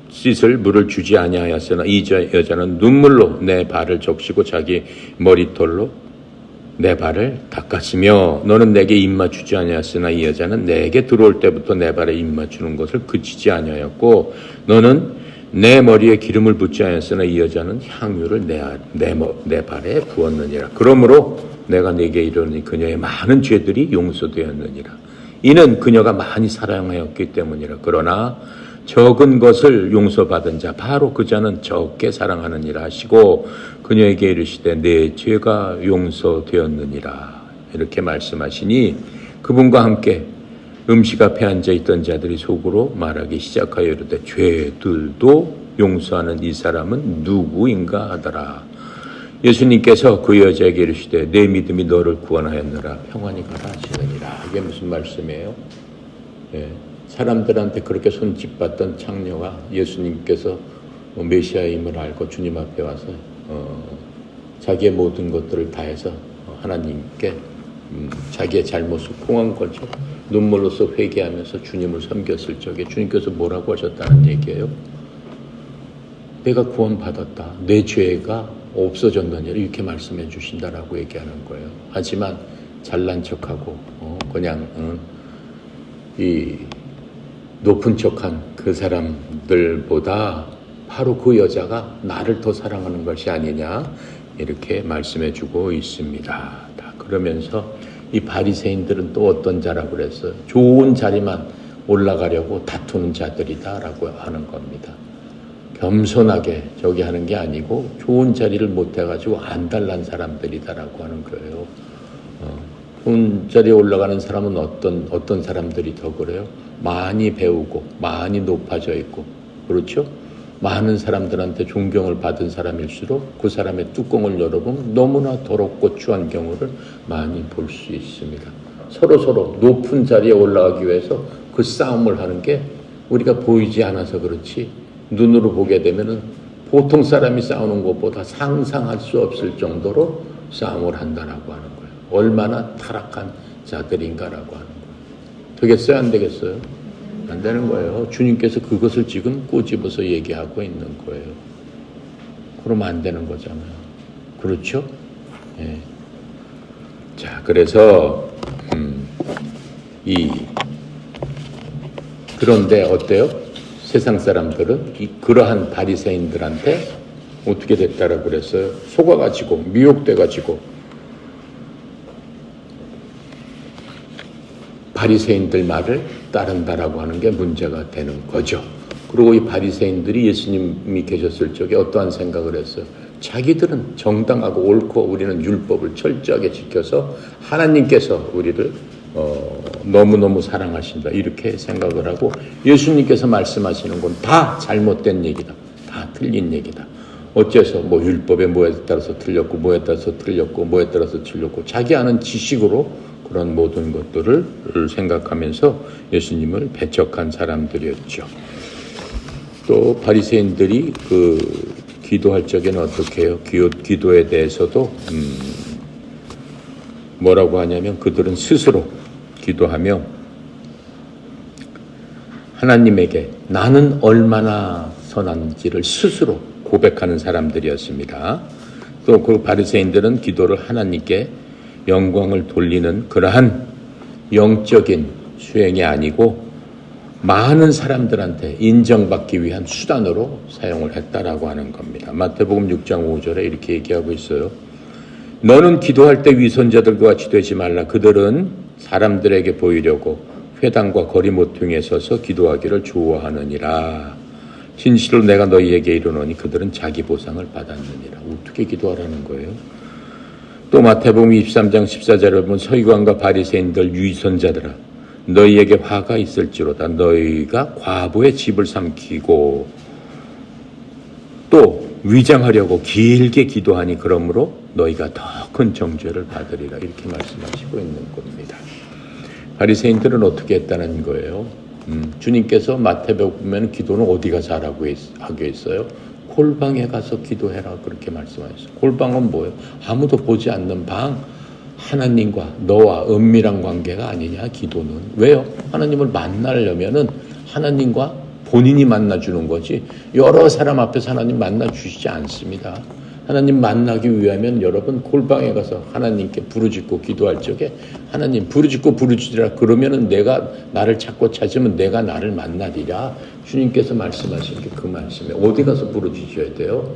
씻을 물을 주지 아니하였으나 이 여자는 눈물로 내 발을 적시고 자기 머리털로 내 발을 닦았으며, 너는 내게 입맞추지 아니하였으나 이 여자는 내게 들어올 때부터 내 발에 입맞추는 것을 그치지 아니하였고, 너는 내 머리에 기름을 붓지 아니하였으나 이 여자는 향유를 내 발에 부었느니라. 그러므로 내가 네게 이르노니 그녀의 많은 죄들이 용서되었느니라. 이는 그녀가 많이 사랑하였기 때문이라. 그러나 적은 것을 용서받은 자 바로 그 자는 적게 사랑하느니라 하시고, 그녀에게 이르시되 내 죄가 용서되었느니라. 이렇게 말씀하시니, 그분과 함께 음식 앞에 앉아있던 자들이 속으로 말하기 시작하여 이르되, 죄들도 용서하는 이 사람은 누구인가 하더라. 예수님께서 그 여자에게 이르시되 내 믿음이 너를 구원하였느라 평안히 가라 하시느니라. 이게 무슨 말씀이에요? 사람들한테 그렇게 손짓받던 창녀가 예수님께서 메시아임을 알고 주님 앞에 와서 자기의 모든 것들을 다해서 하나님께 자기의 잘못을 통한 거죠. 눈물로써 회개하면서 주님을 섬겼을 적에 주님께서 뭐라고 하셨다는 얘기예요? 내가 구원받았다. 내 죄가 없어졌느니라. 이렇게 말씀해 주신다라고 얘기하는 거예요. 하지만 잘난 척하고 그냥 이 높은 척한 그 사람들보다 바로 그 여자가 나를 더 사랑하는 것이 아니냐, 이렇게 말씀해 주고 있습니다. 그러면서 이 바리새인들은 또 어떤 자라고 그랬어요? 좋은 자리만 올라가려고 다투는 자들이다라고 하는 겁니다. 겸손하게 저기 하는 게 아니고 좋은 자리를 못 해가지고 안달난 사람들이다라고 하는 거예요. 높은 자리에 올라가는 사람은 어떤 사람들이 더 그래요? 많이 배우고 많이 높아져 있고, 그렇죠? 많은 사람들한테 존경을 받은 사람일수록 그 사람의 뚜껑을 열어보면 너무나 더럽고 추한 경우를 많이 볼 수 있습니다. 서로 높은 자리에 올라가기 위해서 그 싸움을 하는 게 우리가 보이지 않아서 그렇지, 눈으로 보게 되면은 보통 사람이 싸우는 것보다 상상할 수 없을 정도로 싸움을 한다라고 하는 거예요. 얼마나 타락한 자들인가라고 하는 거예요. 되겠어요? 안 되겠어요? 안 되는 거예요. 주님께서 그것을 지금 꼬집어서 얘기하고 있는 거예요. 그러면 안 되는 거잖아요. 그렇죠? 예. 자, 그래서 그런데 어때요? 세상 사람들은 그러한 바리새인들한테 어떻게 됐다라고 그랬어요? 속아가지고 미혹돼가지고 바리새인들 말을 따른다라고 하는 게 문제가 되는 거죠. 그리고 이 바리새인들이 예수님이 계셨을 적에 어떠한 생각을 했어요? 자기들은 정당하고 옳고 우리는 율법을 철저하게 지켜서 하나님께서 우리를 너무너무 사랑하신다, 이렇게 생각을 하고, 예수님께서 말씀하시는 건 다 잘못된 얘기다, 다 틀린 얘기다. 어째서 뭐 율법에 뭐에 따라서 틀렸고 뭐에 따라서 틀렸고 뭐에 따라서 틀렸고, 자기 아는 지식으로 그런 모든 것들을 생각하면서 예수님을 배척한 사람들이었죠. 또 바리새인들이 기도할 적에는 어떻게 해요? 기도에 대해서도 뭐라고 하냐면, 그들은 스스로 기도하며 하나님에게 나는 얼마나 선한지를 스스로 고백하는 사람들이었습니다. 또 그 바리새인들은 기도를 하나님께 영광을 돌리는 그러한 영적인 수행이 아니고 많은 사람들한테 인정받기 위한 수단으로 사용을 했다라고 하는 겁니다. 마태복음 6장 5절에 이렇게 얘기하고 있어요. 너는 기도할 때 위선자들과 같이 되지 말라. 그들은 사람들에게 보이려고 회당과 거리 모퉁이에 서서 기도하기를 좋아하느니라. 진실로 내가 너희에게 이르노니 그들은 자기 보상을 받았느니라. 어떻게 기도하라는 거예요? 또 마태복음 23장 14절을 보면 서기관과 바리새인들 위선자들아, 너희에게 화가 있을지로다. 너희가 과부의 집을 삼키고 또 위장하려고 길게 기도하니 그러므로 너희가 더 큰 정죄를 받으리라. 이렇게 말씀하시고 있는 겁니다. 바리새인들은 어떻게 했다는 거예요? 주님께서 마태복음 보면 기도는 어디 가서 하라고 했어요? 골방에 가서 기도해라, 그렇게 말씀하셨어요. 골방은 뭐예요? 아무도 보지 않는 방, 하나님과 너와 은밀한 관계가 아니냐, 기도는. 왜요? 하나님을 만나려면은 하나님과 본인이 만나주는 거지 여러 사람 앞에서 하나님 만나주시지 않습니다. 하나님 만나기 위하면 여러분 골방에 가서 하나님께 부르짖고 기도할 적에, 하나님 부르짖고 부르짖으라 그러면은 내가 나를 찾고 찾으면 내가 나를 만나리라. 주님께서 말씀하신 게 그 말씀에 어디 가서 부르짖어야 돼요?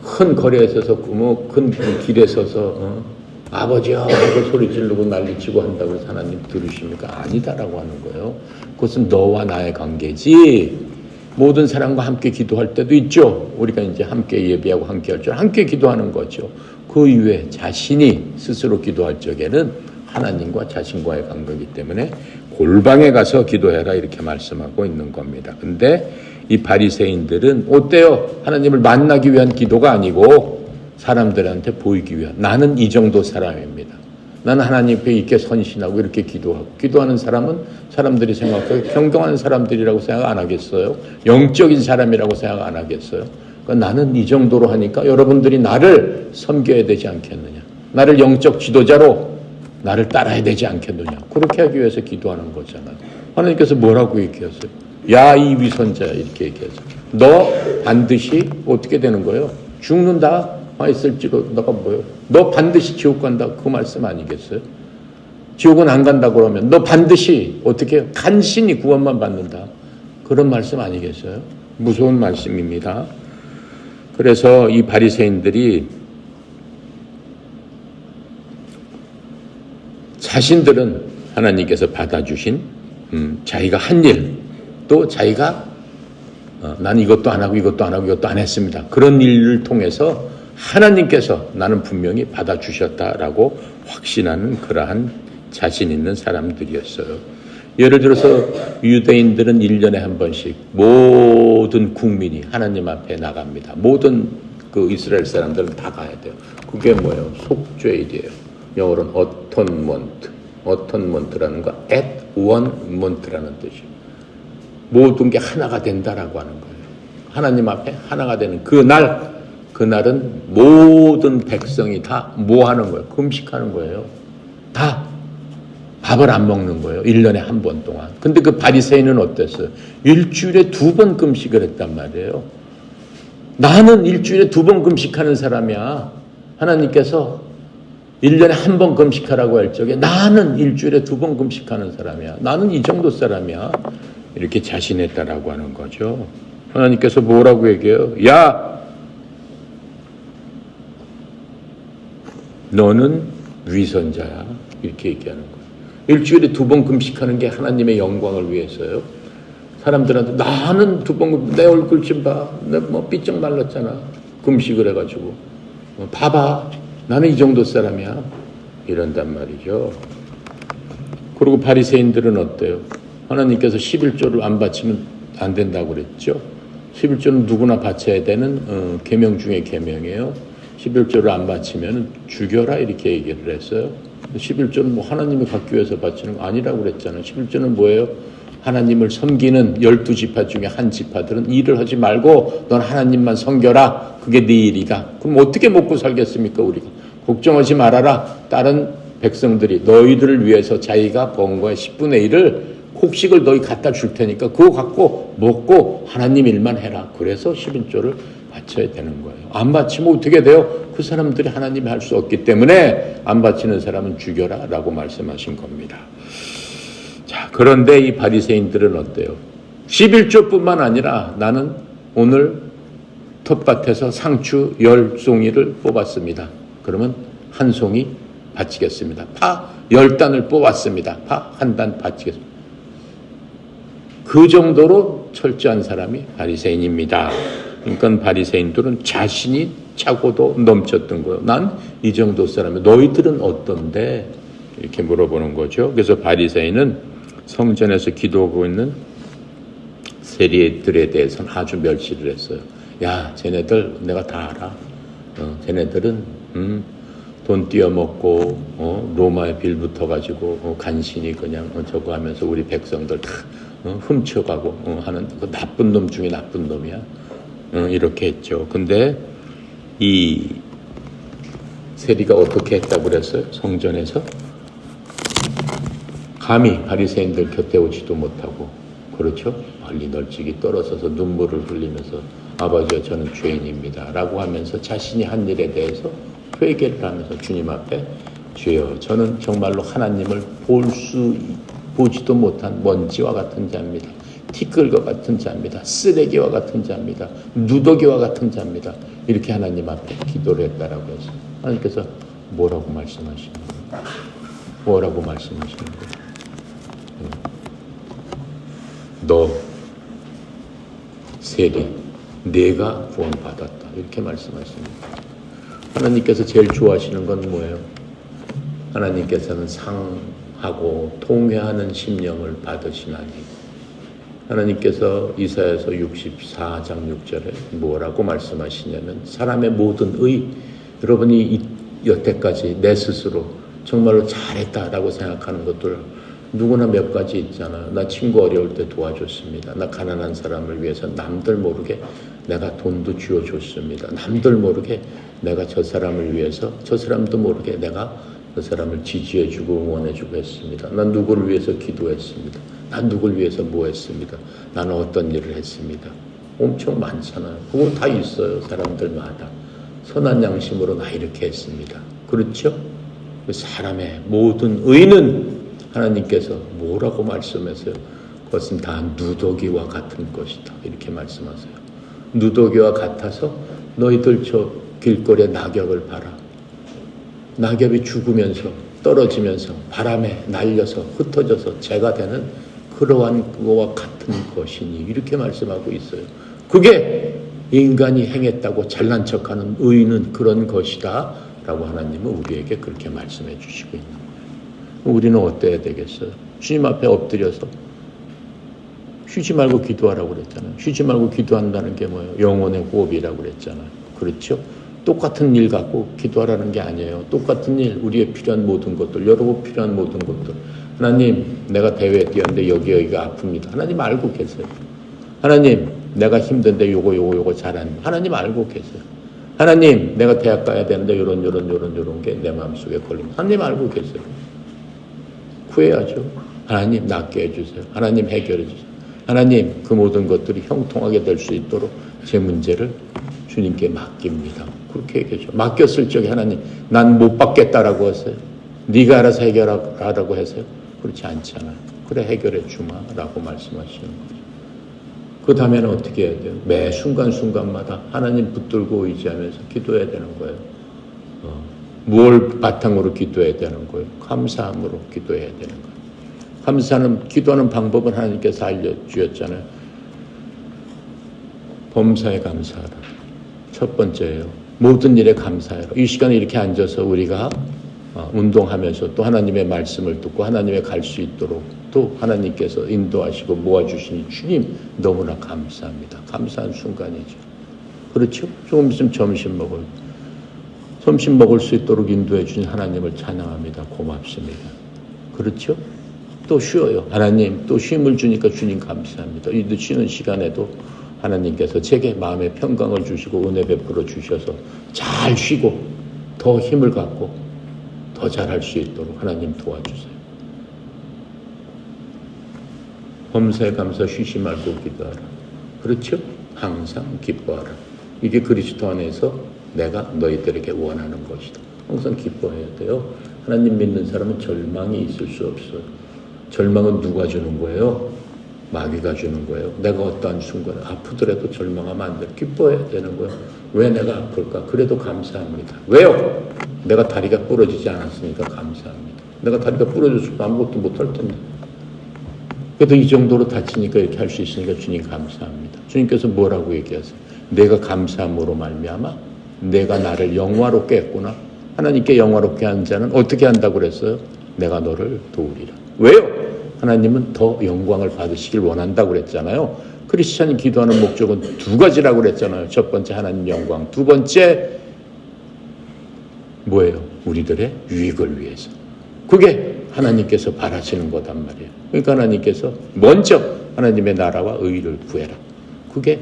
큰 거리에 서서 큰 길에 서서 아버지요 하고 소리 지르고 난리치고 한다고 해서 하나님 들으십니까? 아니다라고 하는 거예요. 그것은 너와 나의 관계지. 모든 사람과 함께 기도할 때도 있죠. 우리가 이제 함께 예배하고 함께 할 줄 함께 기도하는 거죠. 그 이외에 자신이 스스로 기도할 적에는 하나님과 자신과의 관계이기 때문에 골방에 가서 기도해라, 이렇게 말씀하고 있는 겁니다. 근데 이 바리새인들은 어때요? 하나님을 만나기 위한 기도가 아니고 사람들한테 보이기 위한, 나는 이 정도 사람입니다. 나는 하나님 앞에 이렇게 선신하고 이렇게 기도하고, 기도하는 사람은 사람들이 생각하기에 경건한 사람들이라고 생각 안 하겠어요? 영적인 사람이라고 생각 안 하겠어요? 그러니까 나는 이 정도로 하니까 여러분들이 나를 섬겨야 되지 않겠느냐, 나를 영적 지도자로 나를 따라야 되지 않겠느냐, 그렇게 하기 위해서 기도하는 거잖아요. 하나님께서 뭐라고 얘기했어요? 야, 이 위선자야, 이렇게 얘기했어요. 너 반드시 어떻게 되는 거예요? 죽는다. 있을지로 너가 뭐요? 너 반드시 지옥 간다, 그 말씀 아니겠어요? 지옥은 안 간다 그러면 너 반드시 어떻게 해요? 간신히 구원만 받는다, 그런 말씀 아니겠어요? 무서운 말씀입니다. 그래서 이 바리새인들이 자신들은 하나님께서 받아주신 자기가 한 일, 또 자기가 난 이것도 안 하고 이것도 안 하고 이것도 안 했습니다, 그런 일을 통해서 하나님께서 나는 분명히 받아주셨다라고 확신하는 그러한 자신 있는 사람들이었어요. 예를 들어서 유대인들은 1년에 한 번씩 모든 국민이 하나님 앞에 나갑니다. 모든 그 이스라엘 사람들은 다 가야 돼요. 그게 뭐예요? 속죄일이에요. 영어로는 어톤먼트라는 거 at one month라는 뜻이에요. 모든 게 하나가 된다라고 하는 거예요. 하나님 앞에 하나가 되는 그날은 모든 백성이 다 뭐 하는 거예요? 금식하는 거예요. 다 밥을 안 먹는 거예요. 1년에 한 번 동안. 근데 그 바리새인은 어땠어요? 일주일에 2번 금식을 했단 말이에요. 나는 일주일에 2번 금식하는 사람이야. 하나님께서 1년에 한 번 금식하라고 할 적에 나는 일주일에 2번 금식하는 사람이야. 나는 이 정도 사람이야. 이렇게 자신했다라고 하는 거죠. 하나님께서 뭐라고 얘기해요? 야! 너는 위선자야. 이렇게 얘기하는 거예요. 일주일에 2번 금식하는 게 하나님의 영광을 위해서요. 사람들한테 나는 2번 내 얼굴 좀 봐. 내 뭐 삐쩍 말랐잖아. 금식을 해가지고. 봐봐. 나는 이 정도 사람이야. 이런단 말이죠. 그리고 바리새인들은 어때요? 하나님께서 11조를 안 바치면 안 된다고 그랬죠. 11조는 누구나 바쳐야 되는 계명 중에 계명이에요. 11조를 안 바치면 죽여라 이렇게 얘기를 했어요. 11조는 뭐 하나님이 갖기 위해서 바치는 거 아니라고 그랬잖아요. 11조는 뭐예요? 하나님을 섬기는 12지파 중에 한 지파들은 일을 하지 말고 넌 하나님만 섬겨라. 그게 네 일이다. 그럼 어떻게 먹고 살겠습니까 우리가? 걱정하지 말아라. 다른 백성들이 너희들을 위해서 자기가 번 거의 10분의 1을 곡식을 너희 갖다 줄 테니까 그거 갖고 먹고 하나님 일만 해라. 그래서 11조를 바쳐야 되는 거예요. 안 바치면 어떻게 돼요? 그 사람들이 하나님이 할 수 없기 때문에 안 바치는 사람은 죽여라 라고 말씀하신 겁니다. 자, 그런데 이 바리새인들은 어때요? 11조뿐만 아니라 나는 오늘 텃밭에서 상추 10송이를 뽑았습니다. 그러면 한 송이 바치겠습니다. 파 10단을 뽑았습니다. 파 한 단 바치겠습니다. 그 정도로 철저한 사람이 바리새인입니다. 그러니까 바리새인들은 자신이 차고도 넘쳤던 거예요. 난 이 정도 사람이 너희들은 어떤데? 이렇게 물어보는 거죠. 그래서 바리새인은 성전에서 기도하고 있는 세리들에 대해서는 아주 멸시를 했어요. 야, 쟤네들 내가 다 알아. 쟤네들은 돈 띄어먹고 로마에 빌붙어가지고 간신히 그냥 저거 하면서 우리 백성들 다 훔쳐가고 하는 그 나쁜 놈 중에 나쁜 놈이야. 이렇게 했죠. 근데 이 세리가 어떻게 했다고 그랬어요? 성전에서 감히 바리새인들 곁에 오지도 못하고, 그렇죠? 멀리 널찍이 떨어져서 눈물을 흘리면서 아버지여 저는 죄인입니다 라고 하면서 자신이 한 일에 대해서 회개를 하면서 주님 앞에 주여 저는 정말로 하나님을 보지도 못한 먼지와 같은 자입니다. 티끌과 같은 자입니다. 쓰레기와 같은 자입니다. 누더기와 같은 자입니다. 이렇게 하나님 앞에 기도를 했다라고 해서 하나님께서 뭐라고 말씀하시는 거예요? 뭐라고 말씀하시는 거예요? 너 세리 내가 구원받았다 이렇게 말씀하십니다. 하나님께서 제일 좋아하시는 건 뭐예요? 하나님께서는 상하고 통회하는 심령을 받으시나니. 하나님께서 이사야서 64장 6절에 뭐라고 말씀하시냐면 사람의 모든 의, 여러분이 여태까지 내 스스로 정말로 잘했다라고 생각하는 것들 누구나 몇 가지 있잖아요. 나 친구 어려울 때 도와줬습니다. 나 가난한 사람을 위해서 남들 모르게 내가 돈도 쥐어줬습니다. 남들 모르게 내가 저 사람을 위해서 저 사람도 모르게 내가 그 사람을 지지해주고 응원해주고 했습니다. 난 누구를 위해서 기도했습니다. 난 누구를 위해서 뭐 했습니다. 나는 어떤 일을 했습니다. 엄청 많잖아요. 그건 다 있어요. 사람들마다. 선한 양심으로 나 이렇게 했습니다. 그렇죠? 사람의 모든 의는 하나님께서 뭐라고 말씀하세요? 그것은 다 누더기와 같은 것이다. 이렇게 말씀하세요. 누더기와 같아서 너희들 저 길거리에 낙엽을 봐라. 낙엽이 죽으면서 떨어지면서 바람에 날려서 흩어져서 재가 되는 그러한 그거와 같은 것이니 이렇게 말씀하고 있어요. 그게 인간이 행했다고 잘난 척하는 의는 그런 것이다 라고 하나님은 우리에게 그렇게 말씀해 주시고 있는 거예요. 우리는 어때야 되겠어요? 주님 앞에 엎드려서 쉬지 말고 기도하라고 그랬잖아요. 쉬지 말고 기도한다는 게 뭐예요? 영혼의 호흡이라고 그랬잖아요. 그렇죠? 똑같은 일 갖고 기도하라는 게 아니에요. 똑같은 일, 우리의 필요한 모든 것들, 여러분 필요한 모든 것들. 하나님, 내가 대회에 뛰었는데 여기가 아픕니다. 하나님 알고 계세요. 하나님, 내가 힘든데 요거 잘하는 하나님 알고 계세요. 하나님, 내가 대학 가야 되는데 요런 게 내 마음속에 걸립니다. 하나님 알고 계세요. 구해야죠. 하나님 낫게 해주세요. 하나님 해결해 주세요. 하나님, 그 모든 것들이 형통하게 될 수 있도록 제 문제를 주님께 맡깁니다. 그렇게 얘기하죠. 맡겼을 적에 하나님, 난 못 받겠다라고 하세요. 네가 알아서 해결하라고 하세요. 그렇지 않잖아요. 그래, 해결해 주마라고 말씀하시는 거죠. 그 다음에는 어떻게 해야 돼요? 매 순간순간마다 하나님 붙들고 의지하면서 기도해야 되는 거예요. 무엇을 바탕으로 기도해야 되는 거예요? 감사함으로 기도해야 되는 거예요. 기도하는 방법은 하나님께서 알려주셨잖아요. 범사에 감사하라. 첫 번째예요. 모든 일에 감사해라. 이 시간에 이렇게 앉아서 우리가 운동하면서 또 하나님의 말씀을 듣고 하나님의 갈 수 있도록 또 하나님께서 인도하시고 모아주시니 주님 너무나 감사합니다. 감사한 순간이죠. 그렇죠? 조금 있으면 점심 먹을 수 있도록 인도해 주신 하나님을 찬양합니다. 고맙습니다. 그렇죠? 또 쉬어요. 하나님 또 쉼을 주니까 주님 감사합니다. 이 쉬는 시간에도 하나님께서 제게 마음의 평강을 주시고 은혜 베풀어 주셔서 잘 쉬고 더 힘을 갖고 더 잘할 수 있도록 하나님 도와주세요. 범사에 감사 쉬지 말고 기도하라. 그렇죠? 항상 기뻐하라. 이게 그리스도 안에서 내가 너희들에게 원하는 것이다. 항상 기뻐해야 돼요. 하나님 믿는 사람은 절망이 있을 수 없어요. 절망은 누가 주는 거예요? 마귀가 주는 거예요. 내가 어떠한 순간에 아프더라도 절망하면 안 돼. 기뻐해야 되는 거예요. 왜 내가 아플까? 그래도 감사합니다. 왜요? 내가 다리가 부러지지 않았으니까 감사합니다. 내가 다리가 부러졌으면 아무것도 못할 텐데. 그래도 이 정도로 다치니까 이렇게 할 수 있으니까 주님 감사합니다. 주님께서 뭐라고 얘기하세요? 내가 감사함으로 말미암아 내가 나를 영화롭게 했구나. 하나님께 영화롭게 한 자는 어떻게 한다고 그랬어요? 내가 너를 도우리라. 왜요? 하나님은 더 영광을 받으시길 원한다고 그랬잖아요. 크리스찬이 기도하는 목적은 두 가지라고 그랬잖아요. 첫 번째 하나님 영광, 두 번째 뭐예요? 우리들의 유익을 위해서. 그게 하나님께서 바라시는 거단 말이에요. 그러니까 하나님께서 먼저 하나님의 나라와 의를 구해라. 그게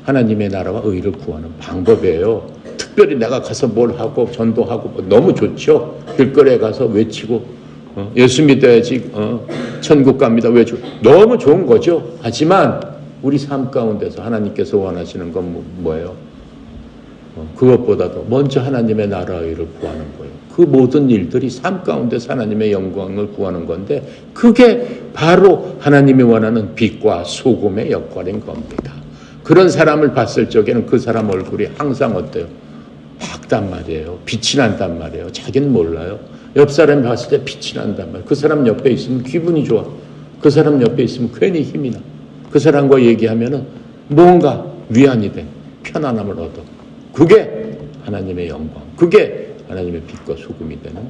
하나님의 나라와 의를 구하는 방법이에요. 특별히 내가 가서 뭘 하고 전도하고 너무 좋죠. 길거리에 가서 외치고 예수 믿어야지 천국 갑니다. 외치고 너무 좋은 거죠. 하지만 우리 삶 가운데서 하나님께서 원하시는 건 뭐예요? 그것보다도 먼저 하나님의 나라의 의를 구하는 거예요. 그 모든 일들이 삶 가운데서 하나님의 영광을 구하는 건데 그게 바로 하나님이 원하는 빛과 소금의 역할인 겁니다. 그런 사람을 봤을 적에는 그 사람 얼굴이 항상 어때요? 밝단 말이에요. 빛이 난단 말이에요. 자기는 몰라요. 옆 사람이 봤을 때 빛이 난단 말이에요. 그 사람 옆에 있으면 기분이 좋아. 그 사람 옆에 있으면 괜히 힘이 나. 그 사람과 얘기하면은 뭔가 위안이 돼. 편안함을 얻어. 그게 하나님의 영광. 그게 하나님의 빛과 소금이 되는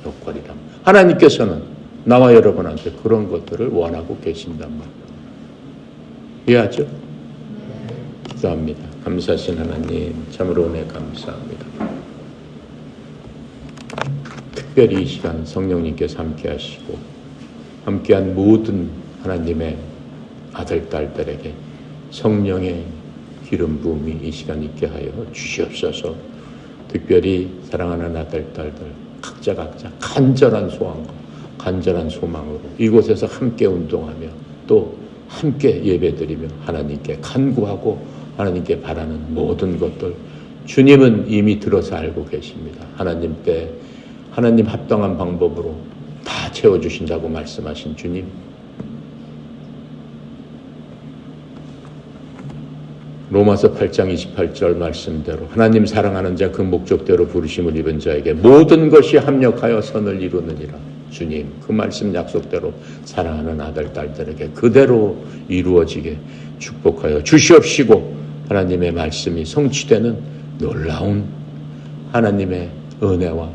역할이다. 하나님께서는 나와 여러분한테 그런 것들을 원하고 계신단 말이에요. 이해하죠? 기도합니다. 감사하신 하나님, 참으로 은혜 감사합니다. 특별히 이 시간 성령님께서 함께 하시고 함께한 모든 하나님의 아들, 딸들에게 성령의 기름 부음이 이 시간 있게 하여 주시옵소서. 특별히 사랑하는 아들, 딸들 각자 간절한 소원과 간절한 소망으로 이곳에서 함께 운동하며 또 함께 예배드리며 하나님께 간구하고 하나님께 바라는 모든 것들 주님은 이미 들어서 알고 계십니다. 하나님 합당한 방법으로 다 채워주신다고 말씀하신 주님, 로마서 8장 28절 말씀대로 하나님 사랑하는 자 그 목적대로 부르심을 입은 자에게 모든 것이 합력하여 선을 이루느니라. 주님, 그 말씀 약속대로 사랑하는 아들, 딸들에게 그대로 이루어지게 축복하여 주시옵시고 하나님의 말씀이 성취되는 놀라운 하나님의 은혜와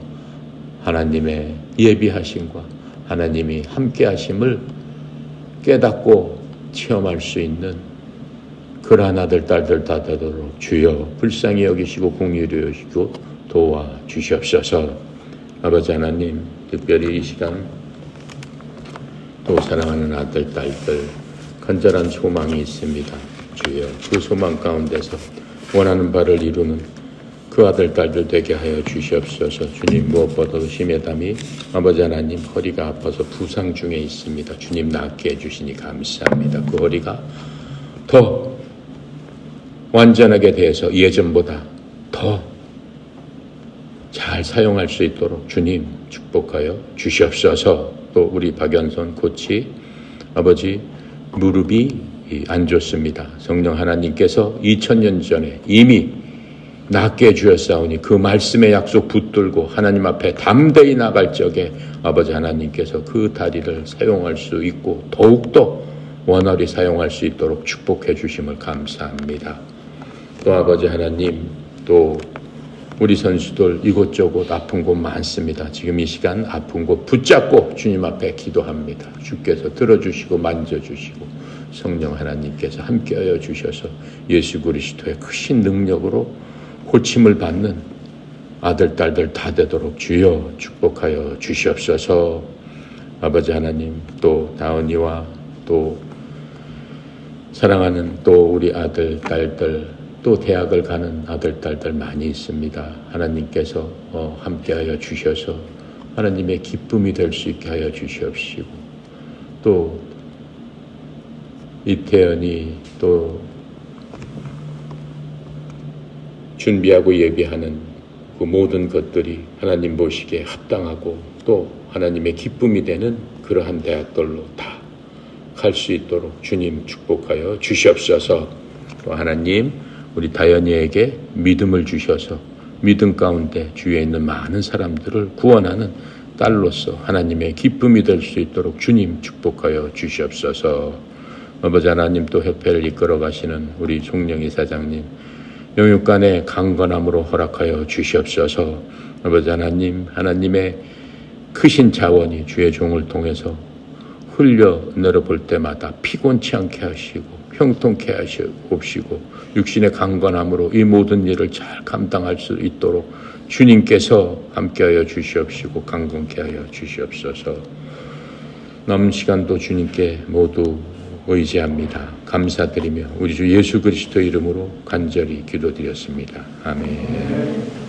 하나님의 예비하심과 하나님이 함께하심을 깨닫고 체험할 수 있는 그러한 아들 딸들 다 되도록 주여 불쌍히 여기시고 공의를 여기시고 도와주시옵소서. 아버지 하나님, 특별히 이 시간 또 사랑하는 아들 딸들 간절한 소망이 있습니다. 주여 그 소망 가운데서 원하는 바를 이루는 그 아들 딸들 되게 하여 주시옵소서. 주님, 무엇보다도 심해담이 아버지 하나님 허리가 아파서 부상 중에 있습니다. 주님 낫게 해주시니 감사합니다. 그 허리가 더 완전하게 돼서 예전보다 더 잘 사용할 수 있도록 주님 축복하여 주시옵소서. 또 우리 박연선 코치 아버지 무릎이 안 좋습니다. 성령 하나님께서 2000년 전에 이미 낫게 해주셨사오니 그 말씀의 약속 붙들고 하나님 앞에 담대히 나갈 적에 아버지 하나님께서 그 다리를 사용할 수 있고 더욱더 원활히 사용할 수 있도록 축복해 주심을 감사합니다. 또 아버지 하나님, 또 우리 선수들 이곳저곳 아픈 곳 많습니다. 지금 이 시간 아픈 곳 붙잡고 주님 앞에 기도합니다. 주께서 들어주시고 만져주시고 성령 하나님께서 함께하여 주셔서 예수 그리스도의 크신 능력으로 고침을 받는 아들 딸들 다 되도록 주여 축복하여 주시옵소서. 아버지 하나님, 또 다은이와 또 사랑하는 또 우리 아들 딸들 또 대학을 가는 아들 딸들 많이 있습니다. 하나님께서 함께하여 주셔서 하나님의 기쁨이 될 수 있게 하여 주시옵시고, 또 이태연이 또 준비하고 예비하는 그 모든 것들이 하나님 보시기에 합당하고 또 하나님의 기쁨이 되는 그러한 대학들로 다 갈 수 있도록 주님 축복하여 주시옵소서. 또 하나님, 우리 다연이에게 믿음을 주셔서 믿음 가운데 주위에 있는 많은 사람들을 구원하는 딸로서 하나님의 기쁨이 될 수 있도록 주님 축복하여 주시옵소서. 아버지 하나님, 또 협회를 이끌어 가시는 우리 송영희 사장님 영육간의 강건함으로 허락하여 주시옵소서. 아버지 하나님, 하나님의 크신 자원이 주의 종을 통해서 흘려 내려볼 때마다 피곤치 않게 하시고 형통케 하시옵시고 육신의 강건함으로 이 모든 일을 잘 감당할 수 있도록 주님께서 함께하여 주시옵시고 강건케 하여 주시옵소서. 남은 시간도 주님께 모두 의지합니다. 감사드리며 우리 주 예수 그리스도 이름으로 간절히 기도드렸습니다. 아멘.